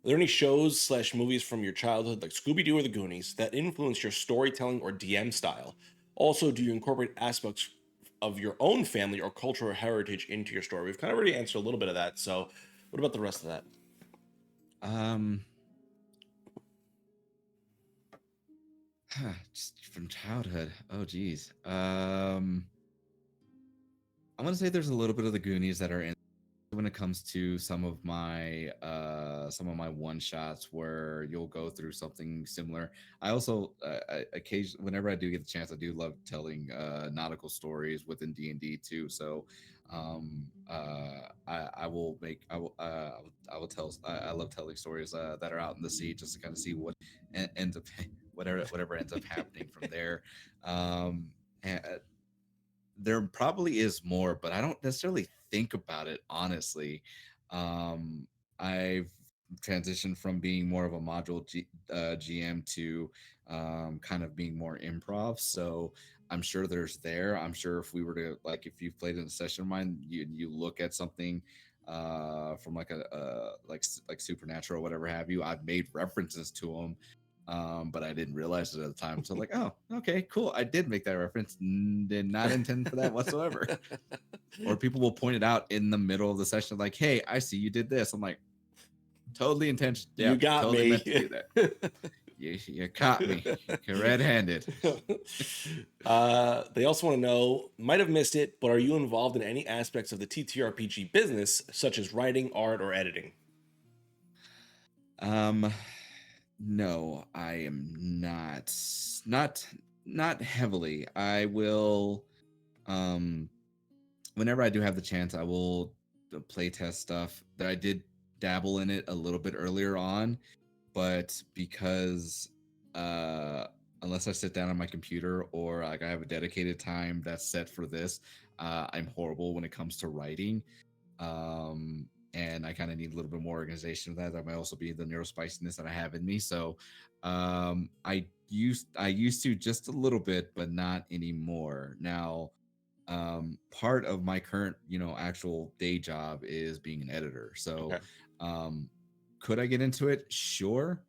S1: there any shows / movies from your childhood, like Scooby Doo or The Goonies, that influence your storytelling or DM style? Also, do you incorporate aspects of your own family or cultural heritage into your story? We've kind of already answered a little bit of that. So, what about the rest of that?
S2: Just from childhood. Oh, geez. I'm gonna say there's a little bit of the Goonies that are in when it comes to some of my one shots, where you'll go through something similar. I also occasionally, whenever I do get the chance, I do love telling nautical stories within D&D too. So I will I love telling stories that are out in the sea, just to kind of see what ends up whatever ends up happening from there. And there probably is more, but I don't necessarily think about it, honestly. I've transitioned from being more of a GM to kind of being more improv. So I'm sure there's there. I'm sure if we were to, like, if you've played in a session of mine, you look at something from like like Supernatural or whatever have you, I've made references to them, but I didn't realize it at the time. So like, oh, okay, cool. I did make that reference. Did not intend for that whatsoever. Or people will point it out in the middle of the session, like, hey, I see you did this. I'm like, totally intentional. Yeah,
S1: You got
S2: totally
S1: me.
S2: meant to do that. You caught me. You're red-handed.
S1: They also want to know, might have missed it, but are you involved in any aspects of the TTRPG business, such as writing, art, or editing?
S2: No, I am not. Not heavily. I will Um, Whenever I do have the chance, I will play test stuff that I did dabble in it a little bit earlier on, but because uh unless I sit down on my computer or like I have a dedicated time that's set for this, I'm horrible when it comes to writing. And I kind of need a little bit more organization of that. That might also be the neurospiciness that I have in me. So I used to just a little bit, but not anymore. Now, part of my current, actual day job is being an editor. So
S1: Okay.
S2: um could I get into it? Sure.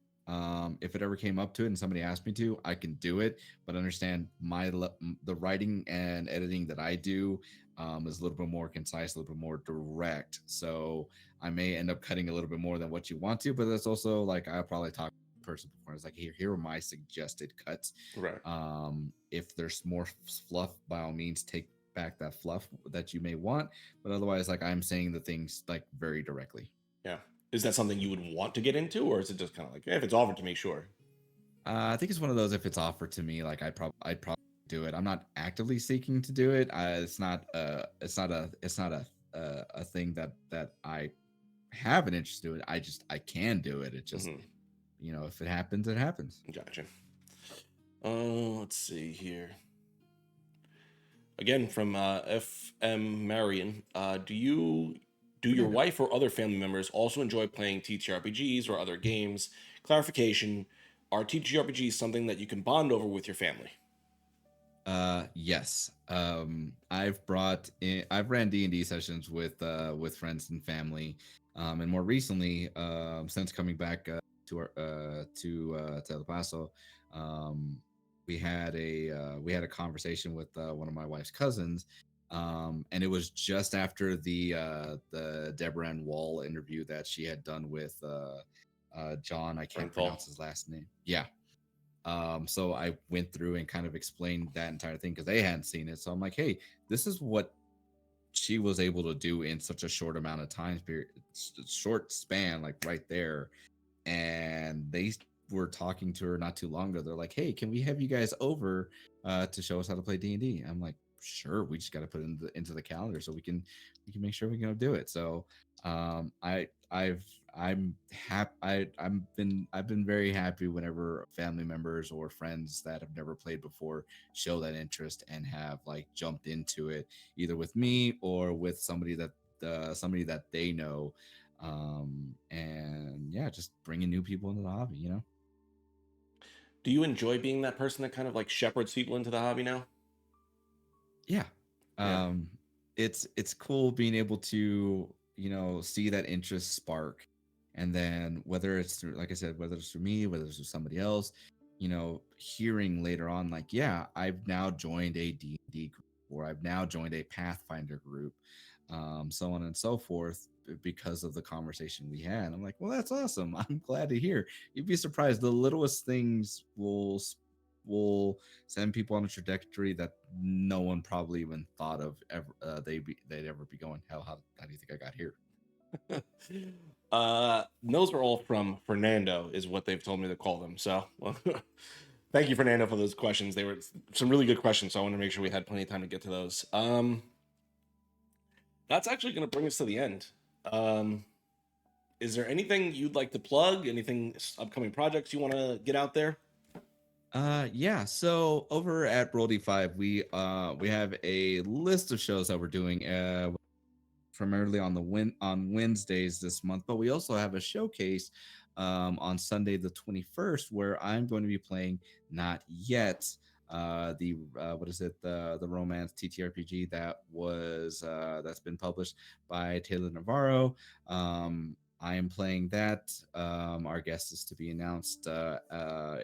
S2: If it ever came up to it and somebody asked me to, I can do it. But understand the writing and editing that I do is a little bit more concise, a little bit more direct. So I may end up cutting a little bit more than what you want to, but that's also like I'll probably talk to the person before. It's like here are my suggested cuts.
S1: Right.
S2: If there's more fluff, by all means, take back that fluff that you may want. But otherwise, like I'm saying the things like very directly.
S1: Yeah. Is that something you would want to get into, or is it just kind of like, if it's offered to me, sure?
S2: I think it's one of those. If it's offered to me, like I'd probably do it. I'm not actively seeking to do it. It's not a thing that I have an interest to it. I can do it. It just
S1: Hmm.
S2: if it happens, it happens.
S1: Gotcha. Let's see here. Again, from FM Marion. Do your
S2: Yeah.
S1: wife or other family members also enjoy playing TTRPGs or other games? Clarification: are TTRPGs something that you can bond over with your family?
S2: Yes. I've ran D&D sessions with friends and family. And more recently, since coming back to El Paso, um we had a conversation with one of my wife's cousins. And it was just after the Deborah Ann Wall interview that she had done with John, I can't
S1: Bernthal.
S2: pronounce his last name. Yeah. So I went through and kind of explained that entire thing because they hadn't seen it. So I'm like, hey, this is what she was able to do in such a short amount of time period, short span, like right there. And they were talking to her not too long ago. They're like, hey, can we have you guys over to show us how to play D&D? I'm like, sure. We just got to put it into the calendar so we can make sure we can do it. So I've been very happy whenever family members or friends that have never played before show that interest and have like jumped into it either with me or with somebody that they know. And yeah, just bringing new people into the hobby.
S1: Do you enjoy being that person that kind of like shepherds people into the hobby now?
S2: Yeah.
S1: Yeah.
S2: um it's cool being able to see that interest spark, and then whether it's through, like I said, whether it's through me, whether it's through somebody else, hearing later on like, yeah, I've now joined a D&D group, or I've now joined a Pathfinder group, so on and so forth, because of the conversation we had. I'm like, well, that's awesome. I'm glad to hear. You'd be surprised, the littlest things will send people on a trajectory that no one probably even thought of ever. They'd ever be going. Hell, how do you think I got here?
S1: Those are all from Fernando, is what they've told me to call them. So, well, thank you, Fernando, for those questions. They were some really good questions, so I want to make sure we had plenty of time to get to those. That's actually going to bring us to the end. Um, is there anything you'd like to plug? Anything upcoming projects you want to get out there?
S2: Yeah. So over at Brody 5, we have a list of shows that we're doing. Primarily on Wednesdays this month, but we also have a showcase on Sunday the 21st, where I'm going to be playing Not Yet, the what is it, the romance TTRPG that's been published by Taylor Navarro. I am playing that. Our guest is to be announced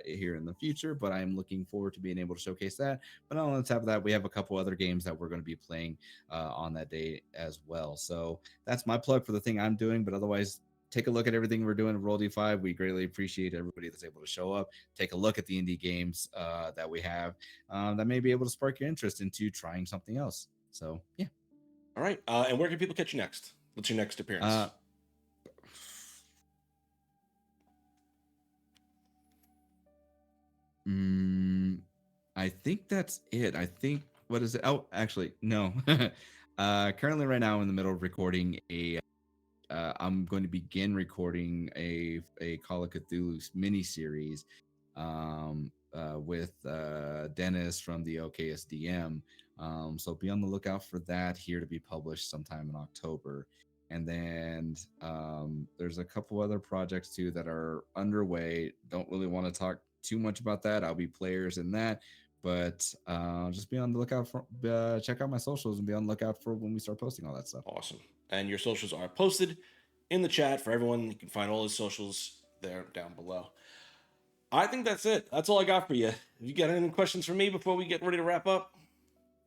S2: here in the future, but I'm looking forward to being able to showcase that. But on top of that, we have a couple other games that we're going to be playing on that day as well. So that's my plug for the thing I'm doing. But otherwise, take a look at everything we're doing at Roll D5. We greatly appreciate everybody that's able to show up. Take a look at the indie games that we have that may be able to spark your interest into trying something else. So yeah.
S1: All right. And where can people catch you next? What's your next
S2: Uh,
S1: appearance?
S2: mm, I think that's it. I think what is it? Oh, actually, no. Currently, right now, I'm in the middle of recording a. I'm going to begin recording a Call of Cthulhu mini series, with Dennis from the OKSDM. So be on the lookout for that, here to be published sometime in October. And then there's a couple other projects too that are underway. Don't really want to talk too much about that. I'll be players in that, but just be on the lookout for check out my socials and be on the lookout for when we start posting all that stuff.
S1: Awesome. And your socials are posted in the chat for everyone. You can find all his socials there down below. I think that's it. That's all I got for you. Have you got any questions for me before we get ready to wrap up?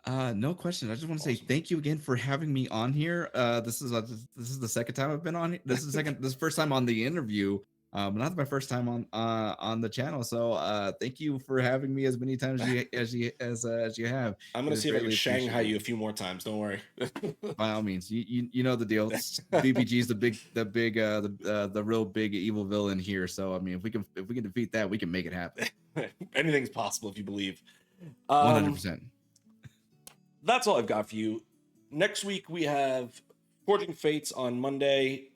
S2: No question. I just want to say
S1: Awesome.
S2: thank you again for having me on here. This is the second time I've been on here. This is this is the first time on the interview. But not my first time on the channel. So thank you for having me as many times as you have.
S1: I'm gonna see if I can Shanghai you a few more times. Don't worry.
S2: By all means, you know the deal. BBG's the real big evil villain here. So I mean, if we can defeat that, we can make it happen.
S1: Anything's possible if you believe.
S2: 100%.
S1: That's all I've got for you. Next week we have Forging Fates on Monday.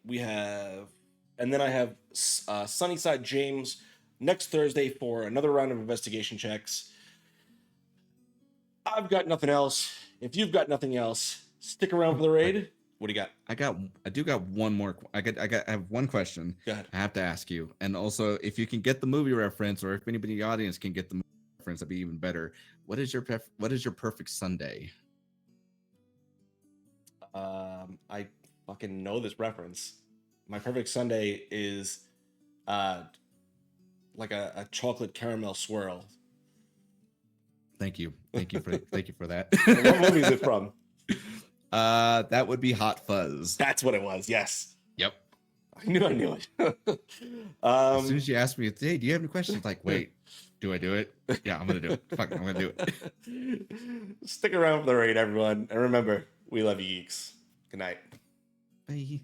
S1: And then I have Sunnyside James next Thursday for another round of investigation checks. I've got nothing else. If you've got nothing else, stick around for the raid. What do you got?
S2: I do got one more. I have one question.
S1: Go ahead.
S2: I have to ask you, and also if you can get the movie reference, or if anybody in the audience can get the movie reference, that'd be even better. What is your perfect Sunday?
S1: I fucking know this reference. My perfect Sunday is like a chocolate caramel swirl.
S2: Thank you for that.
S1: What movie is it from?
S2: That would be Hot Fuzz.
S1: That's what it was. Yes.
S2: Yep.
S1: I knew it.
S2: As soon as you asked me, hey, do you have any questions? Like, wait, do I do it? Yeah, I'm gonna do it. Fuck, I'm gonna do it.
S1: Stick around for the raid, everyone, and remember, we love you, geeks. Good night.
S2: Bye.